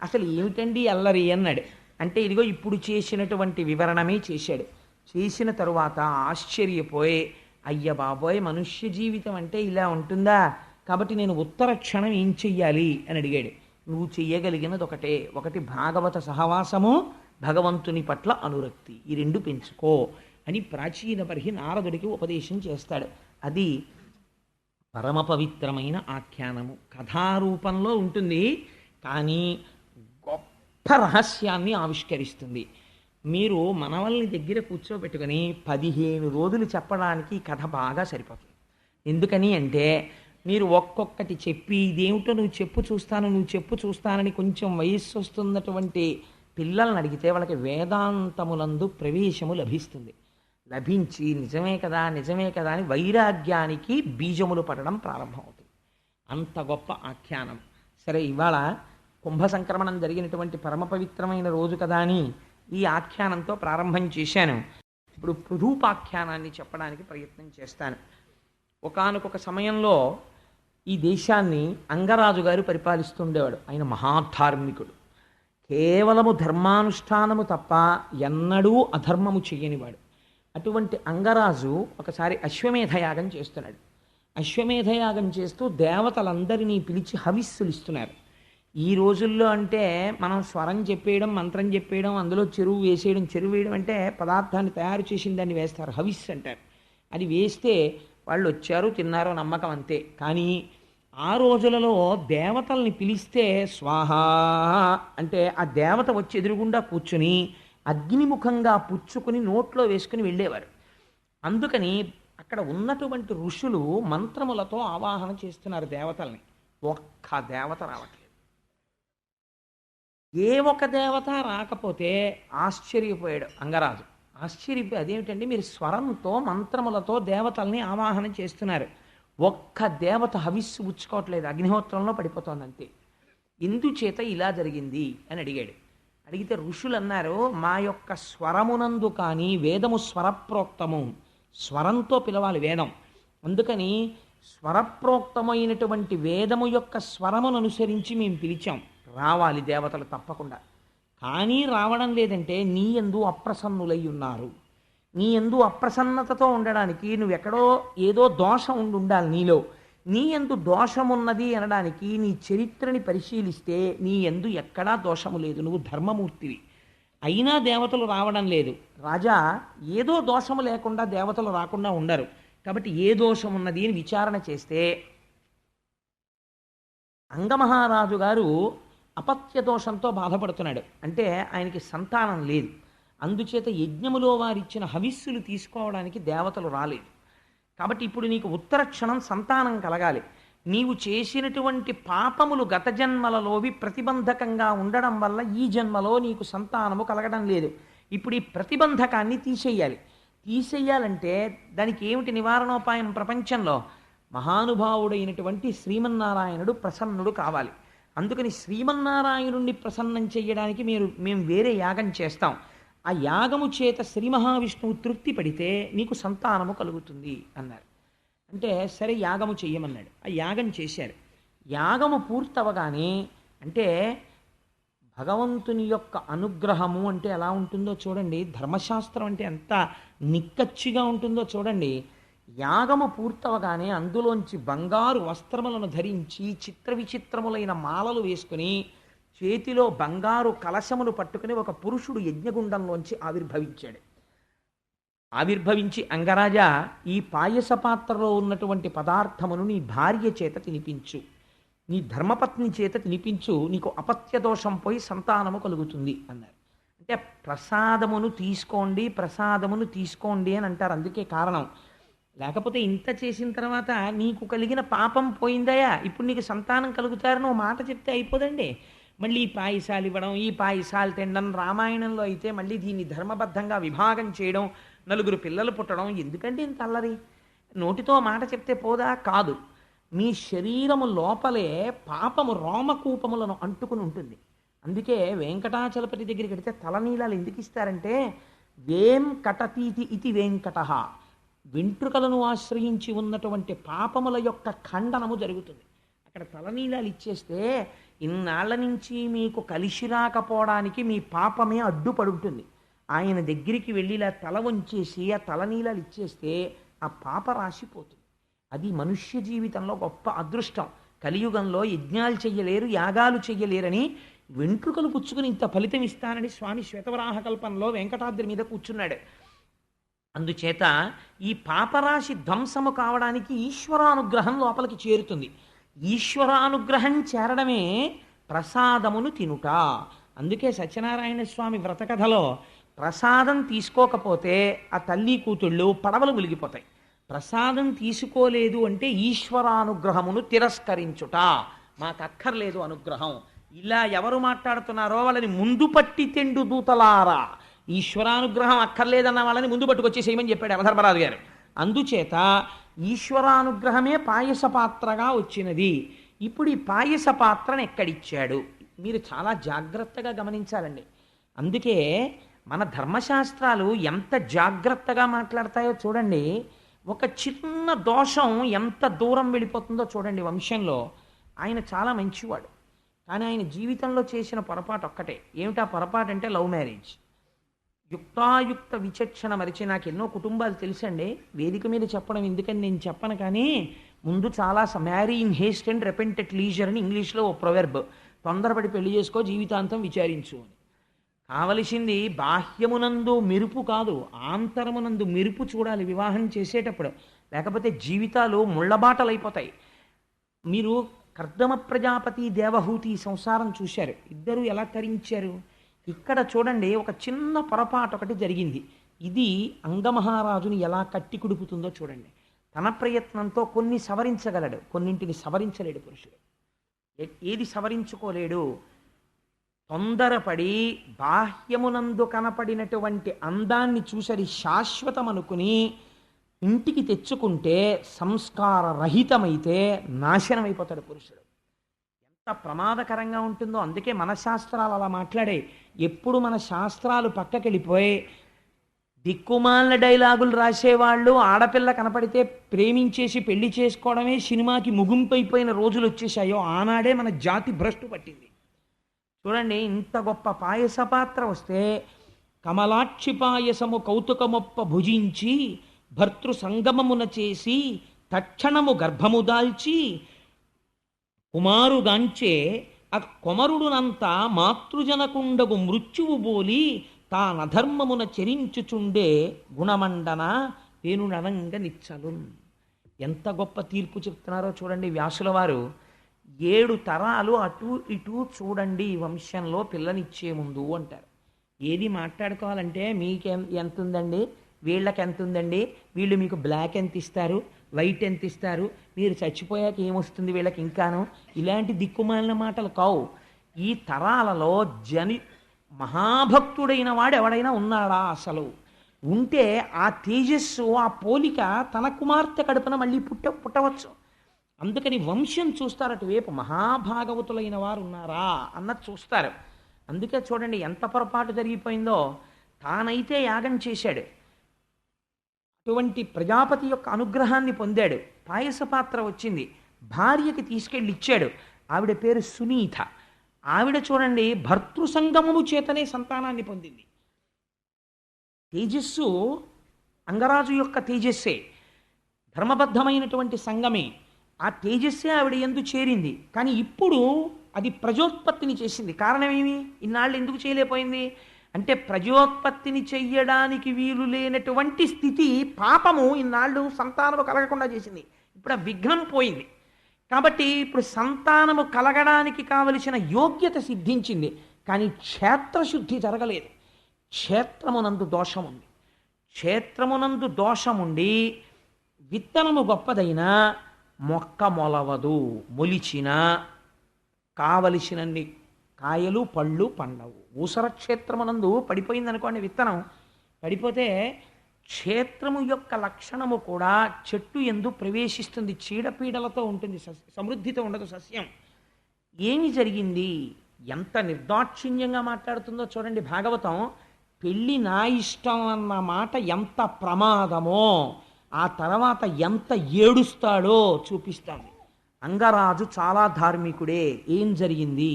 అసలు ఏమిటండి అల్లరి అన్నాడు. అంటే ఇదిగో ఇప్పుడు చేసినటువంటి వివరణమే చేశాడు. చేసిన తరువాత ఆశ్చర్యపోయి, అయ్య బాబోయ్, మనుష్య జీవితం అంటే ఇలా ఉంటుందా? కాబట్టి నేను ఉత్తర క్షణం ఏం చెయ్యాలి అని అడిగాడు. నువ్వు చెయ్యగలిగినది ఒకటే, ఒకటి భాగవత సహవాసము, భగవంతుని పట్ల అనురక్తి, ఈ 2 పెంచుకో అని ప్రాచీన బర్హి నారదుడికి ఉపదేశం చేస్తాడు. అది పరమ పవిత్రమైన ఆఖ్యానము. కథారూపంలో ఉంటుంది, కానీ గొప్ప రహస్యాన్ని ఆవిష్కరిస్తుంది. మీరు మనవల్ని దగ్గర కూర్చోబెట్టుకుని 15 రోజులు చెప్పడానికి ఈ కథ బాగా సరిపోతుంది. ఎందుకని అంటే మీరు ఒక్కొక్కటి చెప్పి ఇదేమిటో నువ్వు చెప్పు చూస్తాను, నువ్వు చెప్పు చూస్తానని కొంచెం వయస్సు వస్తున్నటువంటి పిల్లల్ని అడిగితే వాళ్ళకి వేదాంతములందు ప్రవేశము లభిస్తుంది. లభించి నిజమే కదా నిజమే కదా అని వైరాగ్యానికి బీజములు పడడం ప్రారంభమవుతుంది. అంత గొప్ప ఆఖ్యానం. సరే, ఇవాళ కుంభ సంక్రమణం జరిగినటువంటి పరమ పవిత్రమైన రోజు కదా అని ఈ ఆఖ్యానంతో ప్రారంభం చేశాను. ఇప్పుడు పృథూపాఖ్యానాన్ని చెప్పడానికి ప్రయత్నం చేస్తాను. ఒకానొక సమయంలో ఈ దేశాన్ని అంగరాజు గారు పరిపాలిస్తుండేవాడు. ఆయన మహాధార్మికుడు. కేవలము ధర్మానుష్ఠానము తప్ప ఎన్నడూ అధర్మము చెయ్యనివాడు. అటువంటి అంగరాజు ఒకసారి అశ్వమేధయాగం చేస్తున్నాడు. అశ్వమేధయాగం చేస్తూ దేవతలందరినీ పిలిచి హవిస్సులు ఇస్తున్నారు. ఈ రోజుల్లో అంటే మనం స్వరం చెప్పేయడం, మంత్రం చెప్పేయడం, అందులో చెరువు వేసేయడం. చెరువు వేయడం అంటే పదార్థాన్ని తయారు చేసిన దాన్ని వేస్తారు, హవిస్ అంటారు. అది వేస్తే వాళ్ళు వచ్చారు, తిన్నారో నమ్మకం అంతే. కానీ ఆ రోజులలో దేవతల్ని పిలిస్తే స్వాహ అంటే ఆ దేవత వచ్చి ఎదురుగుండా కూర్చుని అగ్నిముఖంగా పుచ్చుకుని నోట్లో వేసుకుని వెళ్ళేవారు. అందుకని అక్కడ ఉన్నటువంటి ఋషులు మంత్రములతో ఆవాహన చేస్తున్నారు దేవతల్ని. ఒక్క దేవత రావట్లేదు. ఏ ఒక్క దేవత రాకపోతే ఆశ్చర్యపోయాడు అంగరాజు. ఆశ్చర్యపోయి, అదేమిటండి మీరు స్వరంతో మంత్రములతో దేవతల్ని ఆవాహన చేస్తున్నారు, ఒక్క దేవత హవిస్సు పుచ్చుకోవట్లేదు, అగ్నిహోత్రంలో పడిపోతోంది అంతే. ఎందుచేత ఇలా జరిగింది అని అడిగాడు. అడిగితే ఋషులు అన్నారు, మా యొక్క స్వరమునందు కానీ వేదము స్వరప్రోక్తము, స్వరంతో పిలవాలి వేదం. అందుకని స్వరప్రోక్తమైనటువంటి వేదము యొక్క స్వరమును అనుసరించి మేము పిలిచాం, రావాలి దేవతలు తప్పకుండా. కానీ రావడం లేదంటే నీ యందు అప్రసన్నులై ఉన్నారు. నీ యందు అప్రసన్నతతో ఉండడానికి నువ్వెక్కడో ఏదో దోషం ఉండాలి నీలో. నీ యందు దోషమున్నది అనడానికి నీ చరిత్రని పరిశీలిస్తే నీ యందు ఎక్కడా దోషము లేదు, నువ్వు ధర్మమూర్తివి. అయినా దేవతలు రావడం లేదు. రాజా, ఏదో దోషము లేకుండా దేవతలు రాకుండా ఉండరు. కాబట్టి ఏ దోషం ఉన్నది అని విచారణ చేస్తే అంగమహారాజు గారు అపత్య దోషంతో బాధపడుతున్నాడు. అంటే ఆయనకి సంతానం లేదు. అందుచేత యజ్ఞములో వారిచ్చిన హవిస్సులు తీసుకోవడానికి దేవతలు రాలేదు. కాబట్టి ఇప్పుడు నీకు ఉత్తర క్షణం సంతానం కలగాలి. నీవు చేసినటువంటి పాపములు గత జన్మలలోవి ప్రతిబంధకంగా ఉండడం వల్ల ఈ జన్మలో నీకు సంతానము కలగడం లేదు. ఇప్పుడు ఈ ప్రతిబంధకాన్ని తీసేయాలి. తీసేయాలంటే దానికి ఏమిటి నివారణోపాయం? ప్రపంచంలో మహానుభావుడైనటువంటి శ్రీమన్నారాయణుడు ప్రసన్నుడు కావాలి. అందుకని శ్రీమన్నారాయణుణ్ణి ప్రసన్నం చెయ్యడానికి మేము వేరే యాగం చేస్తాం. ఆ యాగము చేత శ్రీ మహావిష్ణువు తృప్తి పడితే నీకు సంతానము కలుగుతుంది అన్నారు. అంటే సరే యాగము చెయ్యమన్నాడు. ఆ యాగం చేశారు. యాగము పూర్తవగానే అంటే భగవంతుని యొక్క అనుగ్రహము అంటే ఎలా ఉంటుందో చూడండి, ధర్మశాస్త్రం అంటే ఎంత నిక్కచ్చిగా ఉంటుందో చూడండి. యాగము పూర్తవగానే అందులోంచి బంగారు వస్త్రములను ధరించి చిత్ర విచిత్రములైన మాలలు వేసుకుని చేతిలో బంగారు కలశమును పట్టుకుని ఒక పురుషుడు యజ్ఞగుండంలోంచి ఆవిర్భవించాడు. ఆవిర్భవించి, అంగరాజా, ఈ పాయస పాత్రలో ఉన్నటువంటి పదార్థమును నీ భార్య చేత తినిపించు, నీ ధర్మపత్ని చేత తినిపించు, నీకు అపత్య దోషం పోయి సంతానము కలుగుతుంది అన్నారు. అంటే ప్రసాదమును తీసుకోండి అని అంటారు. అందుకే కారణం. లేకపోతే ఇంత చేసిన తర్వాత నీకు కలిగిన పాపం పోయిందయా, ఇప్పుడు నీకు సంతానం కలుగుతారని ఓ మాట చెప్తే అయిపోదండి. మళ్ళీ ఈ పాయసాలు ఇవ్వడం, ఈ పాయసాలు తినడం, రామాయణంలో అయితే మళ్ళీ దీన్ని ధర్మబద్ధంగా విభాగం చేయడం, నలుగురు పిల్లలు పుట్టడం, ఎందుకంటే ఇంత అల్లరి? నోటితో మాట చెప్తే పోదా? కాదు. మీ శరీరము లోపలే పాపము రోమకూపములను అంటుకుని ఉంటుంది. అందుకే వెంకటాచలపతి దగ్గరికి వెడితే తలనీలాలు ఎందుకు ఇస్తారంటే, వేం కటతీతి ఇది వెంకట, వెంట్రుకలను ఆశ్రయించి ఉన్నటువంటి పాపముల యొక్క ఖండనము జరుగుతుంది. అక్కడ తలనీలాలు ఇచ్చేస్తే ఇన్నాళ్ల నుంచి మీకు కలిసి రాకపోవడానికి మీ పాపమే అడ్డుపడుంటుంది. ఆయన దగ్గరికి వెళ్ళి ఇలా తల వంచేసి ఆ తలనీలాలు ఇచ్చేస్తే ఆ పాప రాసిపోతుంది. అది మనుష్య జీవితంలో గొప్ప అదృష్టం. కలియుగంలో యజ్ఞాలు చెయ్యలేరు, యాగాలు చెయ్యలేరని వెంట్రుకలు పుచ్చుకుని ఇంత ఫలితం ఇస్తానని స్వామి శ్వేతవరాహ కల్పంలో వెంకటాద్రి మీద కూర్చున్నాడు. అందుచేత ఈ పాపరాశి ధ్వంసము కావడానికి ఈశ్వరానుగ్రహం లోపలికి చేరుతుంది. ఈశ్వరానుగ్రహం చేరడమే ప్రసాదమును తినుట. అందుకే సత్యనారాయణ స్వామి వ్రతకథలో ప్రసాదం తీసుకోకపోతే ఆ తల్లి కూతుళ్ళు పడవలు మునిగిపోతాయి. ప్రసాదం తీసుకోలేదు అంటే ఈశ్వరానుగ్రహమును తిరస్కరించుట. మాకు అక్కర్లేదు అనుగ్రహం. ఇలా ఎవరు మాట్లాడుతున్నారో వాళ్ళని ముందు పట్టి తెండు దూతలారా, ఈశ్వరానుగ్రహం అక్కర్లేదన్న వాళ్ళని ముందు పట్టుకొచ్చేసేయమని చెప్పాడు యమధర్మరాజు గారు. అందుచేత ఈశ్వరానుగ్రహమే పాయస పాత్రగా వచ్చినది. ఇప్పుడు ఈ పాయస పాత్రను ఎక్కడిచ్చాడు? మీరు చాలా జాగ్రత్తగా గమనించాలండి. అందుకే మన ధర్మశాస్త్రాలు ఎంత జాగ్రత్తగా మాట్లాడతాయో చూడండి. ఒక చిన్న దోషం ఎంత దూరం వెళ్ళిపోతుందో చూడండి వంశంలో. ఆయన చాలా మంచివాడు, కానీ ఆయన జీవితంలో చేసిన పొరపాటు ఒక్కటే. ఏమిటా పొరపాటు అంటే లవ్ మ్యారేజ్. యుక్తాయుక్త విచక్షణ మరిచి, నాకు ఎన్నో కుటుంబాలు తెలుసండి, వేదిక మీద చెప్పడం ఎందుకని నేను చెప్పను, కానీ ముందు చాలా marry in Heist and repent at leisure అని ఇంగ్లీష్లో ఓ ప్రొవెర్బ్. తొందరపడి పెళ్లి చేసుకో, జీవితాంతం విచారించు అని. కావలసింది బాహ్యమునందు మెరుపు కాదు, ఆంతరమునందు మెరుపు చూడాలి వివాహం చేసేటప్పుడు. లేకపోతే జీవితాలు ముళ్ళబాటలు అయిపోతాయి. మీరు కర్దమ ప్రజాపతి దేవహూతి సంసారం చూశారు. ఇద్దరు ఎలా తరించారు? ఇక్కడ చూడండి, ఒక చిన్న పొరపాటు ఒకటి జరిగింది. ఇది అంగమహారాజుని ఎలా కట్టి కుడుపుతుందో చూడండి. తన ప్రయత్నంతో కొన్ని సవరించగలడు, కొన్నింటిని సవరించలేడు పురుషుడు. ఏది సవరించుకోలేడు? తొందరపడి బాహ్యమునందు కనపడినటువంటి అందాన్ని చూసరి శాశ్వతం అనుకుని ఇంటికి తెచ్చుకుంటే సంస్కార రహితమైతే నాశనం అయిపోతాడు పురుషుడు. ఎంత ప్రమాదకరంగా ఉంటుందో. అందుకే మన శాస్త్రాలు అలా మాట్లాడే. ఎప్పుడు మన శాస్త్రాలు పక్కకెళ్ళిపోయి దిక్కుమాలిన డైలాగులు రాసేవాళ్ళు, ఆడపిల్ల కనపడితే ప్రేమించేసి పెళ్లి చేసుకోవడమే సినిమాకి ముగింపైపోయిన రోజులు వచ్చేసాయో ఆనాడే మన జాతి భ్రష్టు పట్టింది. చూడండి, ఇంత గొప్ప పాయస పాత్ర వస్తే కమలాక్షి పాయసము కౌతుకమొప్ప భుజించి భర్తృ సంగమమున చేసి తక్షణము గర్భము దాల్చి కుమారుగాంచే ఆ కొమరుడునంతా మాతృజనకుండగు మృత్యువు బోలి తానధర్మమున చెరించుచుండే గుణమండన పేనుననంగ నిచ్చలు. ఎంత గొప్ప తీర్పు చెప్తున్నారో చూడండి వ్యాసుల వారు. 7 తరాలు అటు ఇటు చూడండి ఈ వంశంలో పిల్లనిచ్చే ముందు అంటారు. ఏది మాట్లాడుకోవాలంటే మీకు ఎంత ఉందండి, వీళ్ళకి ఎంత ఉందండి, వీళ్ళు మీకు బ్లాక్ ఎంత ఇస్తారు, వైట్ ఎంత ఇస్తారు, మీరు చచ్చిపోయాక ఏమొస్తుంది వీళ్ళకి ఇంకాను, ఇలాంటి దిక్కుమాలిన మాటలు కావు. ఈ తరాలలో మహాభక్తుడైన వాడు ఎవడైనా ఉన్నాడా? అసలు ఉంటే ఆ తేజస్సు, ఆ పోలిక తన కుమార్తె కడుపున మళ్ళీ పుట్టవచ్చు. అందుకని వంశం చూస్తారు, అటువైపు మహాభాగవతులైన వారు ఉన్నారా అన్నది చూస్తారు. అందుకే చూడండి ఎంత పొరపాటు జరిగిపోయిందో. తానైతే యాగం చేశాడు, అటువంటి ప్రజాపతి యొక్క అనుగ్రహాన్ని పొందాడు, పాయస పాత్ర వచ్చింది, భార్యకి తీసుకెళ్ళి ఇచ్చాడు. ఆవిడ పేరు సునీత. ఆవిడ చూడండి భర్తృ సంగమము చేతనే సంతానాన్ని పొందింది. తేజస్సు అంగరాజు యొక్క తేజస్సే, ధర్మబద్ధమైనటువంటి సంగమే. ఆ తేజస్సే ఆవిడ యందు చేరింది. కానీ ఇప్పుడు అది ప్రజోత్పత్తిని చేసింది. కారణమేమి? ఇన్నాళ్ళు ఎందుకు చేయలేకపోయింది అంటే ప్రజోత్పత్తిని చెయ్యడానికి వీలు లేనటువంటి స్థితి, పాపము ఇన్నాళ్ళు సంతానము కలగకుండా చేసింది. ఇప్పుడు ఆ విఘ్నం పోయింది. కాబట్టి ఇప్పుడు సంతానము కలగడానికి కావలసిన యోగ్యత సిద్ధించింది. కానీ క్షేత్రశుద్ధి జరగలేదు. క్షేత్రమునందు దోషముంది. క్షేత్రమునందు దోషముండి విత్తనము గొప్పదైనా మొక్క మొలవదు, మొలిచిన కావలసినన్ని కాయలు పళ్ళు పండవు. ఊసర క్షేత్రమునందు పడిపోయిందనుకోండి, విత్తనం పడిపోతే క్షేత్రము యొక్క లక్షణము కూడా చెట్టు ఎందు ప్రవేశిస్తుంది, చీడపీడలతో ఉంటుంది, సమృద్ధితో ఉండదు సస్యం. ఏమి జరిగింది? ఎంత నిర్దాక్షిణ్యంగా మాట్లాడుతుందో చూడండి భాగవతం. పెళ్ళి నా ఇష్టం అన్న మాట ఎంత ప్రమాదమో ఆ తర్వాత ఎంత ఏడుస్తాడో చూపిస్తాను. అంగరాజు చాలా ధార్మికుడే. ఏం జరిగింది?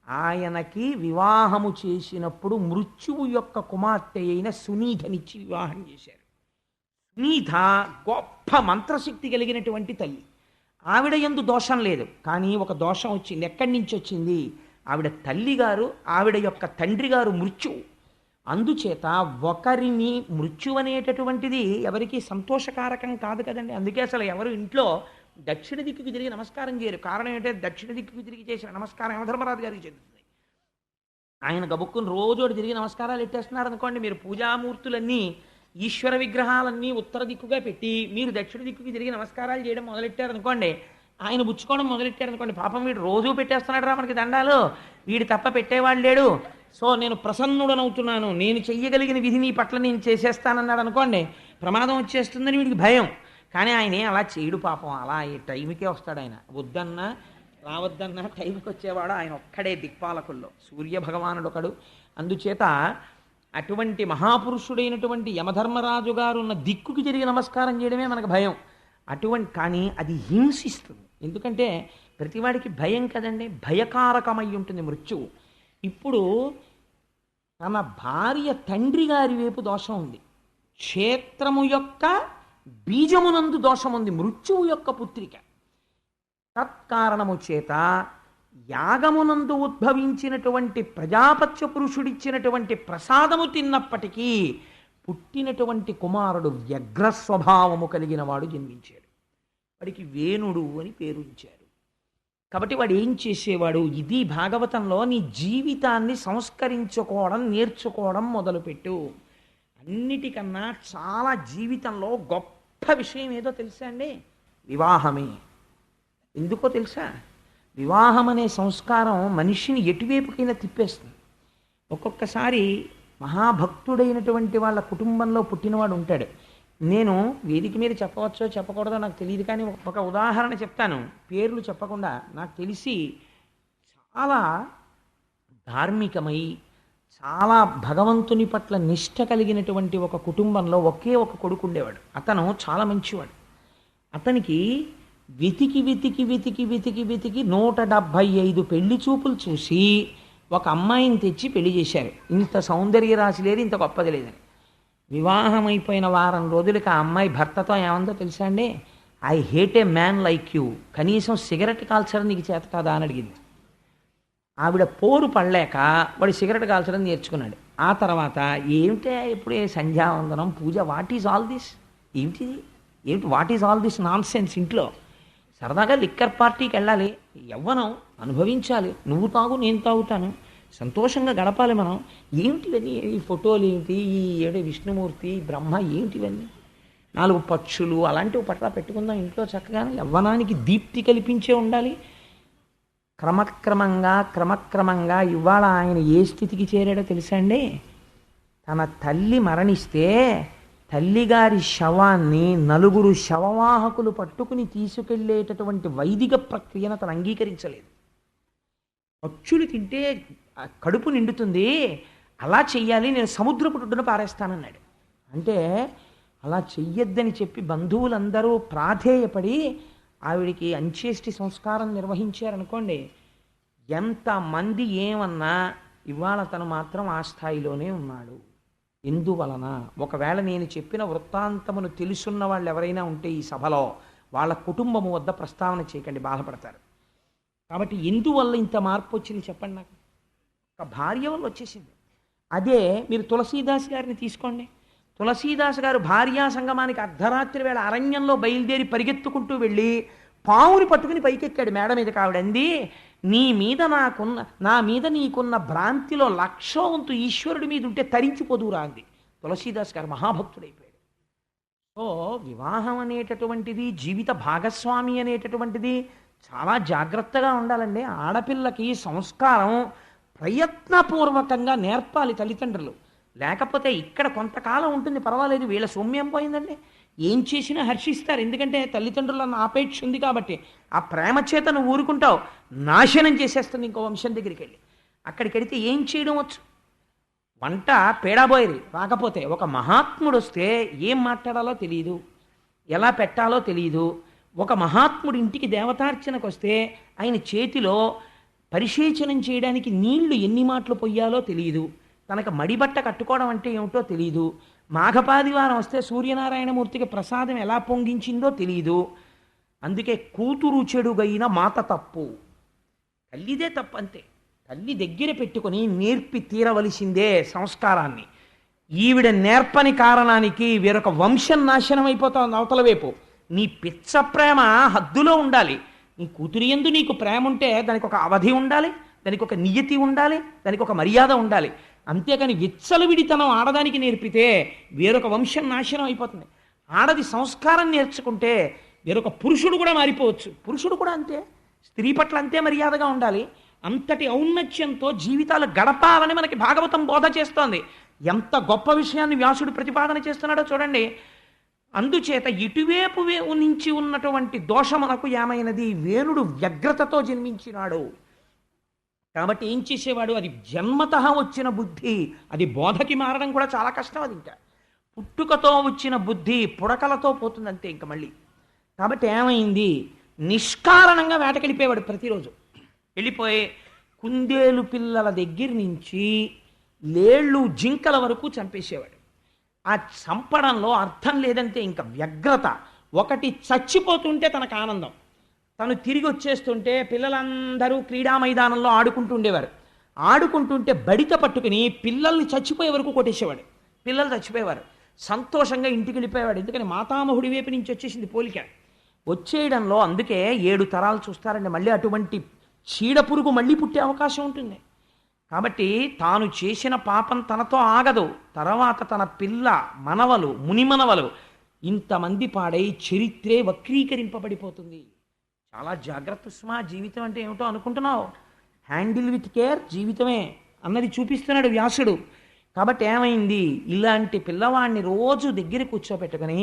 ఆయనకి వివాహము చేసినప్పుడు మృత్యువు యొక్క కుమార్తె అయిన సునీతనిచ్చి వివాహం చేశారు. సునీత గొప్ప మంత్రశక్తి కలిగినటువంటి తల్లి. ఆవిడ యందు దోషం లేదు, కానీ ఒక దోషం వచ్చింది. ఎక్కడి నుంచి వచ్చింది? ఆవిడ తల్లిగారు, ఆవిడ యొక్క తండ్రి గారు మృత్యువు. అందుచేత ఒకరిని మృత్యు అనేటటువంటిది ఎవరికి సంతోషకారకం కాదు కదండి. అందుకే అసలు ఎవరు ఇంట్లో దక్షిణ దిక్కుకి తిరిగి నమస్కారం చేయరు. కారణం ఏంటంటే దక్షిణ దిక్కుకి తిరిగి చేసిన నమస్కారం యమధర్మరాజు గారికి చెందుతుంది. ఆయన గబుక్కుని రోజోడు తిరిగి నమస్కారాలు ఎట్టేస్తున్నారు అనుకోండి, మీరు పూజామూర్తులన్నీ ఈశ్వర విగ్రహాలన్నీ ఉత్తర దిక్కుగా పెట్టి మీరు దక్షిణ దిక్కుకి తిరిగి నమస్కారాలు చేయడం మొదలెట్టారనుకోండి, ఆయన పుచ్చుకోవడం మొదలెట్టారనుకోండి, పాపం వీడు రోజూ పెట్టేస్తున్నాడు రా మనకి దండాలు, వీడు తప్ప పెట్టేవాడు లేడు, సో నేను ప్రసన్నుడనవుతున్నాను, నేను చెయ్యగలిగిన విధి నీ పట్ల నేను చేసేస్తానన్నాడు అనుకోండి, ప్రమాదం వచ్చేస్తుందని వీడికి భయం. కానీ ఆయనే అలా చేయడు పాపం. అలా ఈ టైంకే వస్తాడు ఆయన. వద్దన్నా రావద్దన్నా టైంకి వచ్చేవాడు ఆయన ఒక్కడే దిక్పాలకుల్లో. సూర్యభగవానుడు ఒకడు. అందుచేత అటువంటి మహాపురుషుడైనటువంటి యమధర్మరాజు గారు ఉన్న దిక్కుకి తిరిగి నమస్కారం చేయడమే మనకు భయం. కానీ అది హింసిస్తుంది. ఎందుకంటే ప్రతివాడికి భయం కదండి, భయకారకమై ఉంటుంది మృత్యువు. ఇప్పుడు తన భార్య తండ్రి గారి వైపు దోషం ఉంది, క్షేత్రము యొక్క బీజమునందు దోషం ఉంది, మృత్యువు యొక్క పుత్రిక. తత్కారణము చేత యాగమునందు ఉద్భవించినటువంటి ప్రజాపత్య పురుషుడిచ్చినటువంటి ప్రసాదము తిన్నప్పటికీ పుట్టినటువంటి కుమారుడు వ్యగ్ర స్వభావము కలిగిన వాడు జన్మించాడు. వాడికి వేణుడు అని పేరు ఇచ్చారు. కాబట్టి వాడు ఏం చేసేవాడు? ఇది భాగవతంలో నీ జీవితాన్ని సంస్కరించుకోవడం నేర్చుకోవడం మొదలుపెట్టు. అన్నిటికన్నా చాలా జీవితంలో గొప్ప విషయం ఏదో తెలుసా అండి? వివాహమే. ఎందుకో తెలుసా? వివాహం అనే సంస్కారం మనిషిని ఎటువైపుకైనా తిప్పేస్తుంది. ఒక్కొక్కసారి మహాభక్తుడైనటువంటి వాళ్ళ కుటుంబంలో పుట్టినవాడు ఉంటాడు. నేను వేదిక మీద చెప్పవచ్చో చెప్పకూడదో నాకు తెలియదు, కానీ ఒక ఉదాహరణ చెప్తాను, పేర్లు చెప్పకుండా. నాకు తెలిసి చాలా ధార్మికమై చాలా భగవంతుని పట్ల నిష్ఠ కలిగినటువంటి ఒక కుటుంబంలో ఒకే ఒక కొడుకు ఉండేవాడు. అతను చాలా మంచివాడు. అతనికి వెతికి వెతికి వెతికి వెతికి వెతికి 175 పెళ్లి చూపులు చూసి ఒక అమ్మాయిని తెచ్చి పెళ్లి చేశారు. ఇంత సౌందర్య రాశి లేదు, ఇంత గొప్పది లేదని. వివాహం అయిపోయిన వారం రోజులకి ఆ అమ్మాయి భర్తతో ఏమందో తెలుసా అండి? I hate A man like you, కనీసం సిగరెట్ కాల్చడం నీకు చేత కాదా అని అడిగింది. ఆవిడ పోరు పడలేక వాడు సిగరెట్ కాల్చడం నేర్చుకున్నాడు. ఆ తర్వాత ఏమిటే ఎప్పుడే సంధ్యావందనం పూజ, వాట్ ఈజ్ ఆల్ దిస్? ఏమిటి what is all this non sense? ఇంట్లో సరదాగా లిక్కర్ పార్టీకి వెళ్ళాలి, యవ్వనం అనుభవించాలి, నువ్వు తాగు నేను తాగుతాను, సంతోషంగా గడపాలి మనం. ఏమిటివన్నీ? ఈ ఫోటోలు ఏమిటి, ఈ ఏడు విష్ణుమూర్తి బ్రహ్మ ఏమిటివన్నీ? 4 పక్షులు అలాంటివి పట్ల పెట్టుకుందాం ఇంట్లో చక్కగా. యవ్వనానికి దీప్తి కల్పించే ఉండాలి. క్రమక్రమంగా ఇవాళ ఆయన ఏ స్థితికి చేరాడో తెలుసా అండి? తన తల్లి మరణిస్తే తల్లిగారి శవాన్ని నలుగురు శవవాహకులు పట్టుకుని తీసుకెళ్లేటటువంటి వైదిక ప్రక్రియను అతను అంగీకరించలేదు. పక్షులు తింటే కడుపు నిండుతుంది, అలా చెయ్యాలి, నేను సముద్రపు ఒడ్డున పారేస్తానన్నాడు. అంటే అలా చెయ్యొద్దని చెప్పి బంధువులందరూ ప్రాధేయపడి ఆవిడికి అంత్యేష్టి సంస్కారం నిర్వహించారనుకోండి, ఎంతమంది ఏమన్నా ఇవాళ తను మాత్రం ఆ స్థాయిలోనే ఉన్నాడు. ఎందువలన? ఒకవేళ నేను చెప్పిన వృత్తాంతమును తెలుసున్న వాళ్ళు ఎవరైనా ఉంటే ఈ సభలో వాళ్ళ కుటుంబము వద్ద ప్రస్తావన చేయకండి, బాధపడతారు. కాబట్టి ఎందువల్ల ఇంత మార్పు వచ్చింది చెప్పండి నాకు. ఒక భార్య వల్ల వచ్చేసింది. అదే మీరు తులసీదాస్ గారిని తీసుకోండి. తులసీదాస్ గారు భార్యా సంగమానికి అర్ధరాత్రి వేళ అరణ్యంలో బయలుదేరి పరిగెత్తుకుంటూ వెళ్ళి పావుని పట్టుకుని పైకెక్కాడు. మేడ మీద కావిడంది, నా మీద నీకున్న భ్రాంతిలో 1,00,000 వంతు ఈశ్వరుడి మీద ఉంటే తరించిపోదురా అంది. తులసీదాస్ గారు మహాభక్తుడైపోయాడు. సో వివాహం అనేటటువంటిది, జీవిత భాగస్వామి అనేటటువంటిది చాలా జాగ్రత్తగా ఉండాలండి. ఆడపిల్లకి సంస్కారం ప్రయత్నపూర్వకంగా నేర్పాలి తల్లిదండ్రులు. లేకపోతే ఇక్కడ కొంతకాలం ఉంటుంది, పర్వాలేదు, వీళ్ళ సౌమ్యం పోయిందండి, ఏం చేసినా హర్షిస్తారు. ఎందుకంటే తల్లిదండ్రులన్న ఆపేక్ష ఉంది కాబట్టి. ఆ ప్రేమ చేత నువ్వు ఊరుకుంటావు, నాశనం చేసేస్తుంది ఇంకో వంశం దగ్గరికి వెళ్ళి. అక్కడికి వెళితే ఏం చేయడం వచ్చు? వంట పేడాబోయేది రాకపోతే ఒక మహాత్ముడు వస్తే ఏం మాట్లాడాలో తెలియదు, ఎలా పెట్టాలో తెలియదు. ఒక మహాత్ముడు ఇంటికి దేవతార్చనకు వస్తే ఆయన చేతిలో పరిశేచనం చేయడానికి నీళ్లు ఎన్ని మాటలు పొయ్యాలో తెలియదు, తనకు మడిబట్ట కట్టుకోవడం అంటే ఏమిటో తెలియదు, మాఘపాదివారం వస్తే సూర్యనారాయణమూర్తికి ప్రసాదం ఎలా పొంగించిందో తెలియదు. అందుకే కూతురు చెడుగైన మాత తప్పు, తల్లిదే తప్పు అంతే. తల్లి దగ్గర పెట్టుకొని నేర్పి తీరవలసిందే సంస్కారాన్ని. ఈవిడ నేర్పని కారణానికి వేరొక వంశం నాశనం అయిపోతుంది అవతల వైపు. నీ పిచ్చ ప్రేమ హద్దులో ఉండాలి. నీ కూతురి యందు నీకు ప్రేమ ఉంటే దానికి ఒక అవధి ఉండాలి, దానికి ఒక నియతి ఉండాలి, దానికి ఒక మర్యాద ఉండాలి. అంతేకాని విచ్చలవిడితనం ఆడదానికి నేర్పితే వేరొక వంశం నాశనం అయిపోతుంది. ఆడది సంస్కారం నేర్చుకుంటే వేరొక పురుషుడు కూడా మారిపోవచ్చు. పురుషుడు కూడా అంతే, స్త్రీ పట్ల అంతే మర్యాదగా ఉండాలి. అంతటి ఔన్నత్యంతో జీవితాలు గడపాలని మనకి భాగవతం బోధ చేస్తోంది. ఎంత గొప్ప విషయాన్ని వ్యాసుడు ప్రతిపాదన చేస్తున్నాడో చూడండి. అందుచేత ఇటువైపు నుంచి ఉన్నటువంటి దోషమునకు ఏమైనది, వేణుడు వ్యగ్రతతో జన్మించినాడు కాబట్టి ఏం చేసేవాడు, అది జన్మతః వచ్చిన బుద్ధి, అది బోధకి మారడం కూడా చాలా కష్టం. అది ఇంకా పుట్టుకతో వచ్చిన బుద్ధి పుడకలతో పోతుంది అంతే ఇంక మళ్ళీ. కాబట్టి ఏమైంది, నిష్కారణంగా వేటకెళ్ళిపోయేవాడు ప్రతిరోజు. వెళ్ళిపోయి కుందేలు పిల్లల దగ్గర నుంచి లేళ్ళు జింకల వరకు చంపేసేవాడు. ఆ చంపడంలో అర్థం లేదంటే ఇంకా వ్యగ్రత. ఒకటి చచ్చిపోతుంటే తనకు ఆనందం, తను తిరిగి వచ్చేస్తుంటే పిల్లలందరూ క్రీడా మైదానంలో ఆడుకుంటూ ఉండేవారు. ఆడుకుంటుంటే బడిత పట్టుకుని పిల్లల్ని చచ్చిపోయే వరకు కొట్టేసేవాడు. పిల్లలు చచ్చిపోయేవారు, సంతోషంగా ఇంటికి వెళ్ళిపోయేవాడు. ఎందుకని మాతామహుడి వైపు నుంచి వచ్చేసింది పోలిక. వచ్చేయడంలో అందుకే 7 తరాలు చూస్తారండి. మళ్ళీ అటువంటి చీడ పురుగు మళ్ళీ పుట్టే అవకాశం ఉంటుంది. కాబట్టి తాను చేసిన పాపం తనతో ఆగదు, తర్వాత తన పిల్ల మనవలు మునిమనవలు ఇంతమంది పాడై చరిత్రే వక్రీకరింపబడిపోతుంది. చాలా జాగ్రత్త సుమా. జీవితం అంటే ఏమిటో అనుకుంటున్నావు, హ్యాండిల్ విత్ కేర్ జీవితమే అన్నది చూపిస్తున్నాడు వ్యాసుడు. కాబట్టి ఏమైంది, ఇలాంటి పిల్లవాడిని రోజు దగ్గర కూర్చోబెట్టుకుని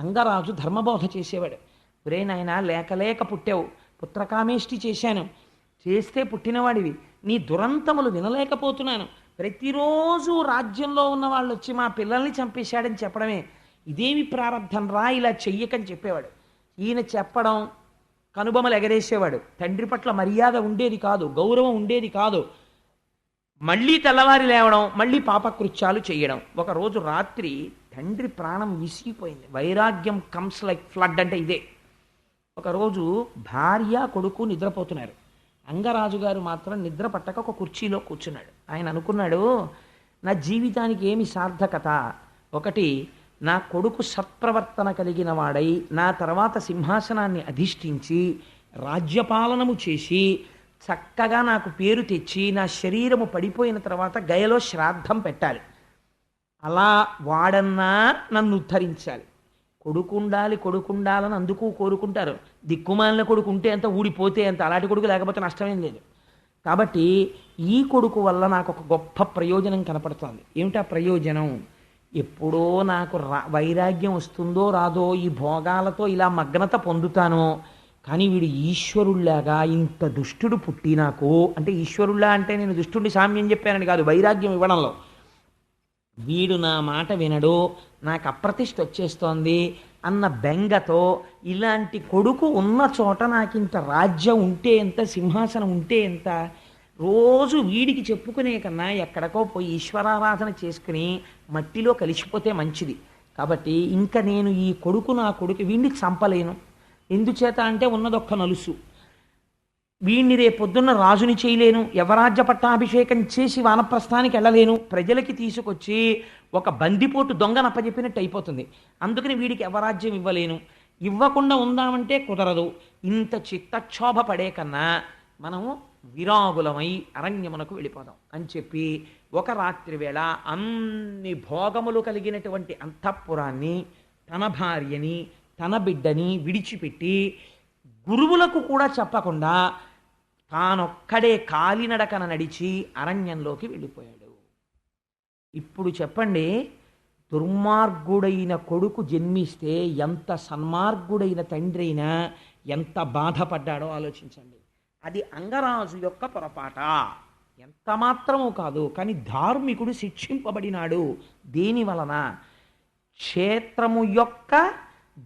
అంగరాజు ధర్మబోధ చేసేవాడు. ఒరే నాయనా, లేక పుట్టావు, పుత్రకామేష్టి చేశాను, చేస్తే పుట్టినవాడివి, నీ దురంతములు వినలేకపోతున్నాను. ప్రతిరోజు రాజ్యంలో ఉన్న వాళ్ళు వచ్చి మా పిల్లల్ని చంపేశాడని చెప్పడమే, ఇదేమి ప్రారంధం రా, ఇలా చెయ్యకని చెప్పేవాడు. ఈయన చెప్పడం, కనుబొమలు ఎగరేసేవాడు. తండ్రి పట్ల మర్యాద ఉండేది కాదు, గౌరవం ఉండేది కాదు. మళ్ళీ తెల్లవారి లేవడం, మళ్ళీ పాపకృత్యాలు చేయడం. ఒకరోజు రాత్రి తండ్రి ప్రాణం విసిగిపోయింది. వైరాగ్యం కమ్స్ లైక్ ఫ్లడ్ అంటే ఇదే. ఒకరోజు భార్య కొడుకు నిద్రపోతున్నారు. అంగరాజు గారు మాత్రం నిద్ర పట్టక ఒక కుర్చీలో కూర్చున్నాడు. ఆయన అనుకున్నాడు, నా జీవితానికి ఏమి సార్థకత, ఒకటి నా కొడుకు సత్ప్రవర్తన కలిగిన వాడై నా తర్వాత సింహాసనాన్ని అధిష్ఠించి రాజ్యపాలనము చేసి చక్కగా నాకు పేరు తెచ్చి నా శరీరము పడిపోయిన తర్వాత గయలో శ్రాద్ధం పెట్టాలి. అలా వాడన్నా నన్ను ఉద్ధరించాలి. కొడుకుండాలని అందుకు కోరుకుంటారు. దిక్కుమాలిన కొడుకు ఉంటే అంత, ఊడిపోతే అంత, అలాంటి కొడుకు లేకపోతే నష్టమేం లేదు. కాబట్టి ఈ కొడుకు వల్ల నాకు ఒక గొప్ప ప్రయోజనం కనపడుతోంది. ఏమిటా ప్రయోజనం, ఎప్పుడో నాకు వైరాగ్యం వస్తుందో రాదో, ఈ భోగాలతో ఇలా మగ్నత పొందుతానో, కానీ వీడు ఈశ్వరుల్లాగా ఇంత దుష్టుడు పుట్టి నాకు, అంటే ఈశ్వరుల్లా అంటే నేను దుష్టుడిని సామ్యం చెప్పానని కాదు, వైరాగ్యం ఇవ్వడంలో, వీడు నా మాట వినడు, నాకు అప్రతిష్ఠ వచ్చేస్తోంది అన్న బెంగతో, ఇలాంటి కొడుకు ఉన్న చోట నాకు ఇంత రాజ్యం ఉంటే ఎంత, సింహాసనం ఉంటే ఎంత, రోజు వీడికి చెప్పుకునే కన్నా ఎక్కడికో పోయి ఈశ్వరారాధన చేసుకుని మట్టిలో కలిసిపోతే మంచిది. కాబట్టి ఇంకా నేను ఈ నా కొడుకు వీడిని చంపలేను. ఎందుచేత అంటే ఉన్నదొక్క నలుసు, వీణ్ణి రేపొద్దున్న రాజుని చేయలేను, యవరాజ్య పట్టాభిషేకం చేసి వానప్రస్థానికి వెళ్ళలేను, ప్రజలకి తీసుకొచ్చి ఒక బందిపోటు దొంగను అప్పచెప్పినట్టు అయిపోతుంది. అందుకని వీడికి యవరాజ్యం ఇవ్వలేను, ఇవ్వకుండా ఉందామంటే కుదరదు. ఇంత చిత్తక్షోభ పడే కన్నా మనము విరాగులమై అరణ్యమునకు వెళ్ళిపోదాం అని చెప్పి ఒక రాత్రి వేళ అన్ని భోగములు కలిగినటువంటి అంతఃపురాన్ని, తన భార్యని, తన బిడ్డని విడిచిపెట్టి గురువులకు కూడా చెప్పకుండా తానొక్కడే కాలినడకన నడిచి అరణ్యంలోకి వెళ్ళిపోయాడు. ఇప్పుడు చెప్పండి, దుర్మార్గుడైన కొడుకు జన్మిస్తే ఎంత సన్మార్గుడైన తండ్రి అయినా ఎంత బాధపడ్డాడో ఆలోచించండి. అది అంగరాజు యొక్క పొరపాట, ఎంత మాత్రమూ కాదు. కానీ ధార్మికుడు శిక్షింపబడినాడు. దేని వలన? క్షేత్రము యొక్క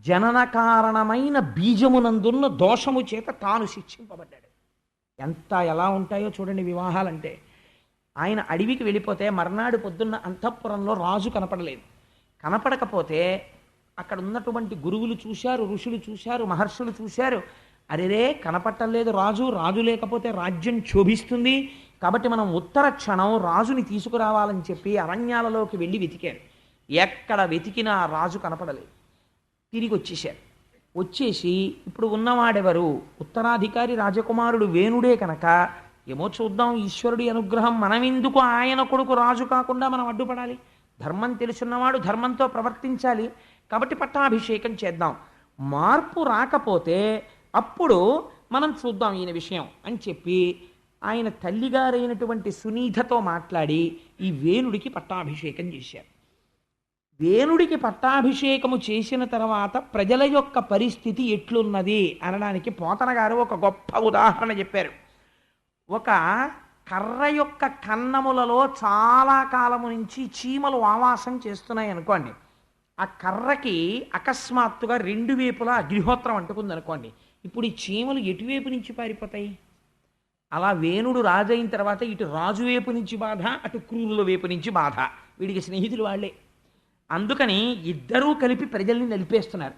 జనన కారణమైన బీజమునందున్న దోషము చేత తాను శిక్షింపబడ్డాడు. ఎలా ఉంటాయో చూడండి వివాహాలంటే. ఆయన అడవికి వెళ్ళిపోతే మర్నాడు పొద్దున్న అంతఃపురంలో రాజు కనపడలేదు. కనపడకపోతే అక్కడ ఉన్నటువంటి గురువులు చూశారు, ఋషులు చూశారు, మహర్షులు చూశారు. అరెరే కనపట్టలేదు రాజు, రాజు లేకపోతే రాజ్యం క్షోభిస్తుంది, కాబట్టి మనం ఉత్తర క్షణం రాజుని తీసుకురావాలని చెప్పి అరణ్యాలలోకి వెళ్ళి వెతికారు. ఎక్కడ వెతికినా రాజు కనపడలేదు. తిరిగి వచ్చేశారు. వచ్చేసి ఇప్పుడు ఉన్నవాడెవరు? ఉత్తరాధికారి రాజకుమారుడు వేణుడే కనుక ఏమో చూద్దాం, ఈశ్వరుడి అనుగ్రహం, మనమెందుకు ఆయన కొడుకు రాజు కాకుండా మనం అడ్డుపడాలి? ధర్మం తెలుసున్నవాడు ధర్మంతో ప్రవర్తించాలి, కాబట్టి పట్టాభిషేకం చేద్దాం. మార్పు రాకపోతే అప్పుడు మనం చూద్దాం ఈయన విషయం అని చెప్పి ఆయన తల్లిగారైనటువంటి సునీధతో మాట్లాడి ఈ వేణుడికి పట్టాభిషేకం చేశారు. వేణుడికి పట్టాభిషేకము చేసిన తర్వాత ప్రజల యొక్క పరిస్థితి ఎట్లున్నది అనడానికి పోతన గారు ఒక గొప్ప ఉదాహరణ చెప్పారు. ఒక కర్ర యొక్క కన్నములలో చాలా కాలము నుంచి చీమలు ఆవాసం చేస్తున్నాయి అనుకోండి. ఆ కర్రకి అకస్మాత్తుగా రెండు వైపులా అగ్నిహోత్రం అంటుకుంది అనుకోండి. ఇప్పుడు ఈ చీమలు ఎటువైపు నుంచి పారిపోతాయి? అలా వేణుడు రాజు అయిన తర్వాత ఇటు రాజు వైపు నుంచి బాధ, అటు క్రూరుల వైపు నుంచి బాధ. వీడికి స్నేహితులు వాళ్ళే. అందుకని ఇద్దరూ కలిపి ప్రజల్ని నలిపేస్తున్నారు.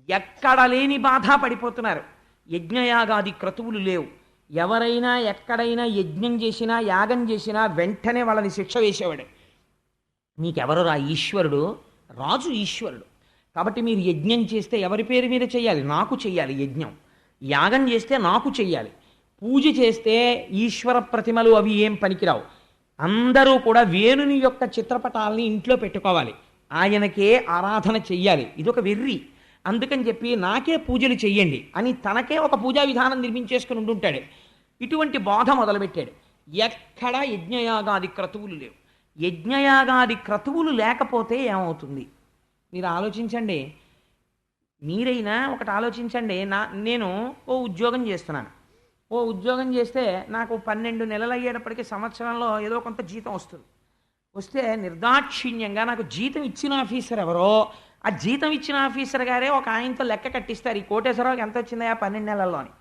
ఎక్కడ లేని బాధ పడిపోతున్నారు. యజ్ఞయాగాది క్రతువులు లేవు. ఎవరైనా ఎక్కడైనా యజ్ఞం చేసినా యాగం చేసినా వెంటనే వాళ్ళని శిక్ష వేసేవాడు. మీకెవరు రా ఈశ్వరుడు? రాజు ఈశ్వరుడు. కాబట్టి మీరు యజ్ఞం చేస్తే ఎవరి పేరు మీద చేయాలి? నాకు చెయ్యాలి యజ్ఞం. యాగం చేస్తే నాకు చెయ్యాలి. పూజ చేస్తే ఈశ్వర ప్రతిమలు అవి ఏం పనికిరావు. అందరూ కూడా వేణుని యొక్క చిత్రపటాలని ఇంట్లో పెట్టుకోవాలి, ఆయనకే ఆరాధన చెయ్యాలి. ఇదొక వెర్రి. అందుకని చెప్పి నాకే పూజలు చెయ్యండి అని తనకే ఒక పూజా విధానం నిర్మించేసుకుని ఉంటుంటాడు. ఇటువంటి బోధ మొదలుపెట్టాడు. ఎక్కడా యజ్ఞయాగాది క్రతువులు లేవు. యజ్ఞయాగాది క్రతువులు లేకపోతే ఏమవుతుంది మీరు ఆలోచించండి. మీరైనా ఒకటి ఆలోచించండి. నేను ఓ ఉద్యోగం చేస్తున్నాను. ఓ ఉద్యోగం చేస్తే నాకు 12 నెలలు అయ్యేటప్పటికీ సంవత్సరంలో ఏదో కొంత జీతం వస్తుంది. వస్తే నిర్దాక్షిణ్యంగా నాకు జీతం ఇచ్చిన ఆఫీసర్ ఎవరో, ఆ జీతం ఇచ్చిన ఆఫీసర్ గారే ఒక ఆయనతో లెక్క కట్టిస్తారు. ఈ కోటేశ్వరరావుకి ఎంత వచ్చిందా 12 నెలల్లో అని.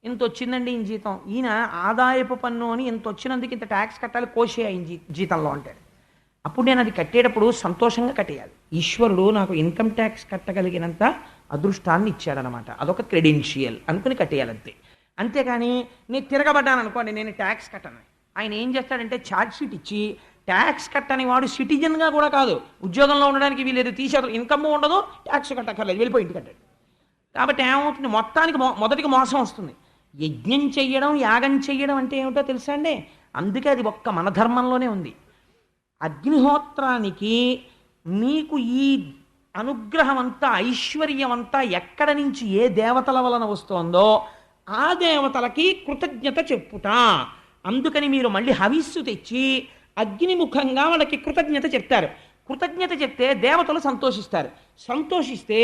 ఇంత వచ్చిందండి ఈయన జీతం. ఈయన ఆదాయపు పన్ను అని ఇంత వచ్చినందుకు ఇంత ట్యాక్స్ కట్టాలి, కోసే ఆయన జీతంలో అంటాడు. అప్పుడు నేను అది కట్టేటప్పుడు సంతోషంగా కట్టేయాలి. ఈశ్వరుడు నాకు ఇన్కమ్ ట్యాక్స్ కట్టగలిగినంత అదృష్టాన్ని ఇచ్చాడనమాట. అదొక క్రెడెన్షియల్ అనుకుని కట్టేయాలంతే. అంతేకాని నేను తిరగబడ్డాను అనుకోండి, నేను ట్యాక్స్ కట్టను. ఆయన ఏం చేస్తాడంటే ఛార్జ్ షీట్ ఇచ్చి ట్యాక్స్ కట్టని వాడు సిటిజన్గా కూడా కాదు, ఉద్యోగంలో ఉండడానికి వీలేదు, తీసేది, ఇన్కమ్ ఉండదు, ట్యాక్స్ కట్టక్కర్లేదు, వెళ్ళిపోయి ఇంటి కట్టాడు. కాబట్టి ఏమవుతుంది? మొత్తానికి మొదటికి మోసం వస్తుంది. యజ్ఞం చెయ్యడం, యాగం చెయ్యడం అంటే ఏమిటో తెలుసా అండి? అందుకే అది ఒక్క మన ధర్మంలోనే ఉంది. అగ్నిహోత్రానికి మీకు ఈ అనుగ్రహం అంతా, ఐశ్వర్యం అంతా ఎక్కడ నుంచి ఏ దేవతల వలన వస్తోందో ఆ దేవతలకి కృతజ్ఞత చెప్పుట. అందుకని మీరు మళ్ళీ హవిస్సు తెచ్చి అగ్నిముఖంగా వాళ్ళకి కృతజ్ఞత చెప్తారు. కృతజ్ఞత చెప్తే దేవతలు సంతోషిస్తారు. సంతోషిస్తే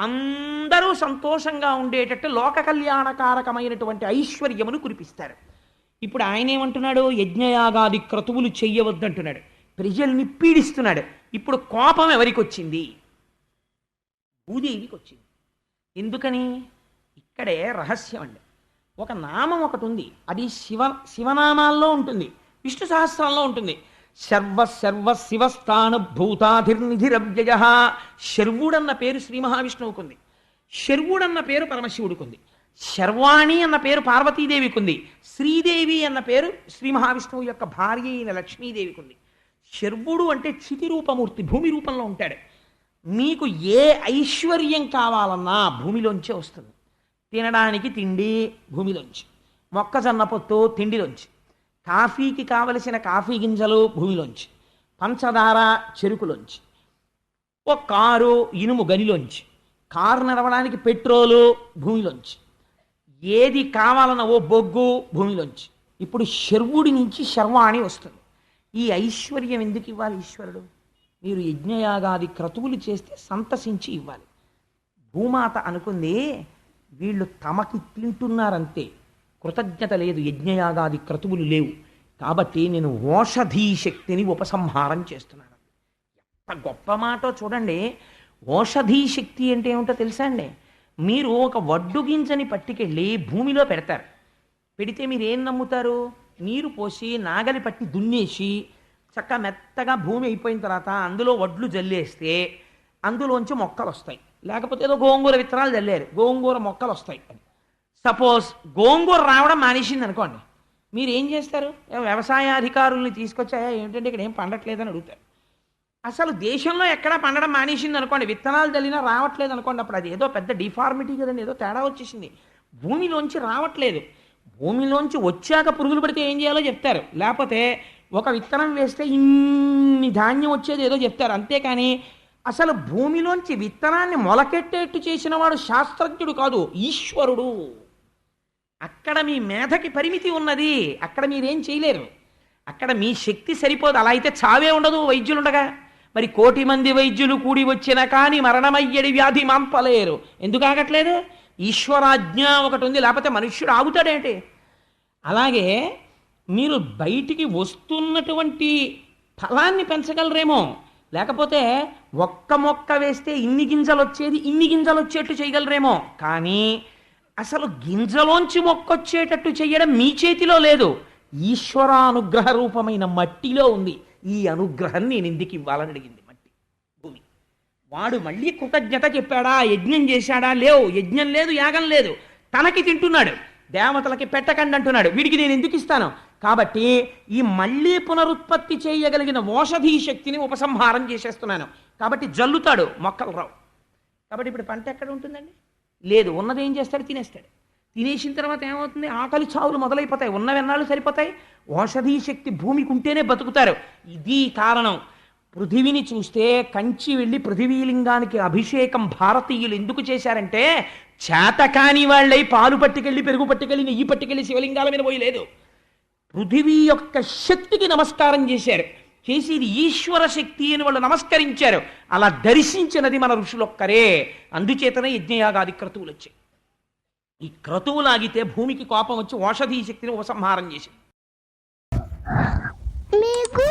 అందరూ సంతోషంగా ఉండేటట్టు లోక కళ్యాణకారకమైనటువంటి ఐశ్వర్యమును కురిపిస్తారు. ఇప్పుడు ఆయన ఏమంటున్నాడు? యజ్ఞయాగాది క్రతువులు చెయ్యవద్దంటున్నాడు. ప్రజల్ని పీడిస్తున్నాడు. ఇప్పుడు కోపం ఎవరికి వచ్చింది? భూదేవికి వచ్చింది. ఎందుకని? ఇక్కడే రహస్యం అండి. ఒక నామం ఒకటి ఉంది, అది శివనామాల్లో ఉంటుంది, విష్ణు సహస్రంలో ఉంటుంది. సర్వ శివస్థాన భూతాధిర్నిధిరవ్యయ. శర్వుడన్న పేరు శ్రీ మహావిష్ణువుకు ఉంది. శర్వుడన్న పేరు పరమశివుడికి ఉంది. శర్వాణి అన్న పేరు పార్వతీదేవికి ఉంది. శ్రీదేవి అన్న పేరు శ్రీ మహావిష్ణువు యొక్క భార్య అయిన లక్ష్మీదేవికి ఉంది. శర్వుడు అంటే చితి రూపమూర్తి, భూమి రూపంలో ఉంటాడు. మీకు ఏ ఐశ్వర్యం కావాలన్నా భూమిలోంచే వస్తుంది. తినడానికి తిండి భూమిలోంచి, మొక్కజొన్న పొత్తు తిండిలోంచి, కాఫీకి కావలసిన కాఫీ గింజలు భూమిలోంచి, పంచదార చెరుకులోంచి, ఓ కారు ఇనుము గనిలోంచి, కారు నడవడానికి పెట్రోలు భూమిలోంచి, ఏది కావాలన్న ఓ బొగ్గు భూమిలోంచి. ఇప్పుడు శర్వుడి నుంచి శర్వాణి వస్తుంది. ఈ ఐశ్వర్యం ఎందుకు ఇవ్వాలి ఈశ్వరుడు? మీరు యజ్ఞయాగాది క్రతువులు చేస్తే సంతసించి ఇవ్వాలి. భూమాత అనుకుంది, వీళ్ళు తమకి తింటున్నారంతే, కృతజ్ఞత లేదు, యజ్ఞయాగాది క్రతువులు లేవు, కాబట్టి నేను ఓషధీ శక్తిని ఉపసంహారం చేస్తున్నాను. ఎంత గొప్ప మాటో చూడండి. ఓషధీ శక్తి అంటే ఏమిటో తెలుసా అండి? మీరు ఒక వడ్డు గింజని పట్టుకెళ్ళి భూమిలో పెడతారు. పెడితే మీరు ఏం నమ్ముతారు? నీరు పోసి నాగలి పట్టి దున్నేసి చక్కగా మెత్తగా భూమి అయిపోయిన తర్వాత అందులో వడ్లు జల్లేస్తే అందులోంచి మొక్కలు వస్తాయి. లేకపోతే ఏదో గోంగూర విత్తనాలు జల్లారు, గోంగూర మొక్కలు వస్తాయి అని. సపోజ్ గోంగూర రావడం మానేసింది అనుకోండి, మీరు ఏం చేస్తారు? వ్యవసాయ అధికారుల్ని తీసుకొచ్చాయా ఏమిటంటే ఇక్కడ ఏం పండట్లేదని అడుగుతారు. అసలు దేశంలో ఎక్కడా పండడం మానేసింది అనుకోండి, విత్తనాలు జల్లినా రావట్లేదు అనుకోండి, అప్పుడు అది ఏదో పెద్ద డిఫార్మిటీ కదండి, ఏదో తేడా వచ్చేసింది. భూమిలోంచి రావట్లేదు. భూమిలోంచి వచ్చాక పురుగులు పడితే ఏం చేయాలో చెప్తారు, లేకపోతే ఒక విత్తనం వేస్తే ఇన్ని ధాన్యం వచ్చేది ఏదో చెప్తారు. అంతేకాని అసలు భూమిలోంచి విత్తనాన్ని మొలకెట్టేట్టు చేసిన వాడు శాస్త్రజ్ఞుడు కాదు, ఈశ్వరుడు. అక్కడ మీ మేధకి పరిమితి ఉన్నది, అక్కడ మీరేం చేయలేరు, అక్కడ మీ శక్తి సరిపోదు. అలా అయితే చావే ఉండదు వైద్యులుండగా. మరి 1,000,000 మంది వైద్యులు కూడి వచ్చినా కానీ మరణమయ్యడి వ్యాధి మాంపలేరు. ఎందుకు ఆగట్లేదు? ఈశ్వరాజ్ఞ ఒకటి ఉంది, లేకపోతే మనుష్యుడు ఆగుతాడేంటి? అలాగే మీరు బయటికి వస్తున్నటువంటి ఫలాన్ని పెంచగలరేమో, లేకపోతే ఒక్క మొక్క వేస్తే ఇన్ని గింజలు వచ్చేది ఇన్ని గింజలు వచ్చేట్టు చేయగలరేమో, కానీ అసలు గింజలోంచి మొక్కొచ్చేటట్టు చేయడం మీ చేతిలో లేదు, ఈశ్వరానుగ్రహ రూపమైన మట్టిలో ఉంది. ఈ అనుగ్రహం నేను ఎందుకు ఇవ్వాలని అడిగింది మట్టి, భూమి. వాడు మళ్ళీ కృతజ్ఞత చెప్పాడా? యజ్ఞం చేశాడా? లేవు, యజ్ఞం లేదు, యాగం లేదు, తనకి తింటున్నాడు, దేవతలకి పెట్టకండి అంటున్నాడు. వీడికి నేను ఎందుకు ఇస్తాను? కాబట్టి ఈ మళ్ళీ పునరుత్పత్తి చేయగలిగిన ఓషధీ శక్తిని ఉపసంహారం చేసేస్తున్నాను. కాబట్టి జల్లుతాడు, మొక్కలు రావు. కాబట్టి ఇప్పుడు పంట ఎక్కడ ఉంటుందండి? లేదు. ఉన్నది ఏం చేస్తాడు? తినేస్తాడు. తినేసిన తర్వాత ఏమవుతుంది? ఆకలి చావులు మొదలైపోతాయి. ఉన్నవెన్నాళ్ళు సరిపోతాయి? ఓషధీ శక్తి భూమికి ఉంటేనే బతుకుతారు. ఇది కారణం. పృథివిని చూస్తే కంచి వెళ్ళి పృథివీలింగానికి అభిషేకం భారతీయులు ఎందుకు చేశారంటే, చేతకాని వాళ్ళై పాలు పట్టుకెళ్ళి పెరుగు పట్టుకెళ్ళి నెయ్యి పట్టుకెళ్ళి శివలింగాల మీద పోయి లేదు, పృథివీ యొక్క శక్తికి నమస్కారం చేశారు. చేసి ఇది ఈశ్వర శక్తి అని వాళ్ళు నమస్కరించారు. అలా దర్శించినది మన ఋషులొక్కరే. అందుచేతనే యజ్ఞయాగాది క్రతువులు వచ్చాయి. ఈ క్రతువులాగితే భూమికి కోపం వచ్చి ఓషధీ శక్తిని ఉపసంహారం చేసింది. మీకు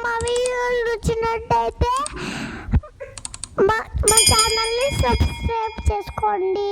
మా వీడియోలు నచ్చినట్టయితే మా ఛానల్ని సబ్స్క్రైబ్ చేసుకోండి.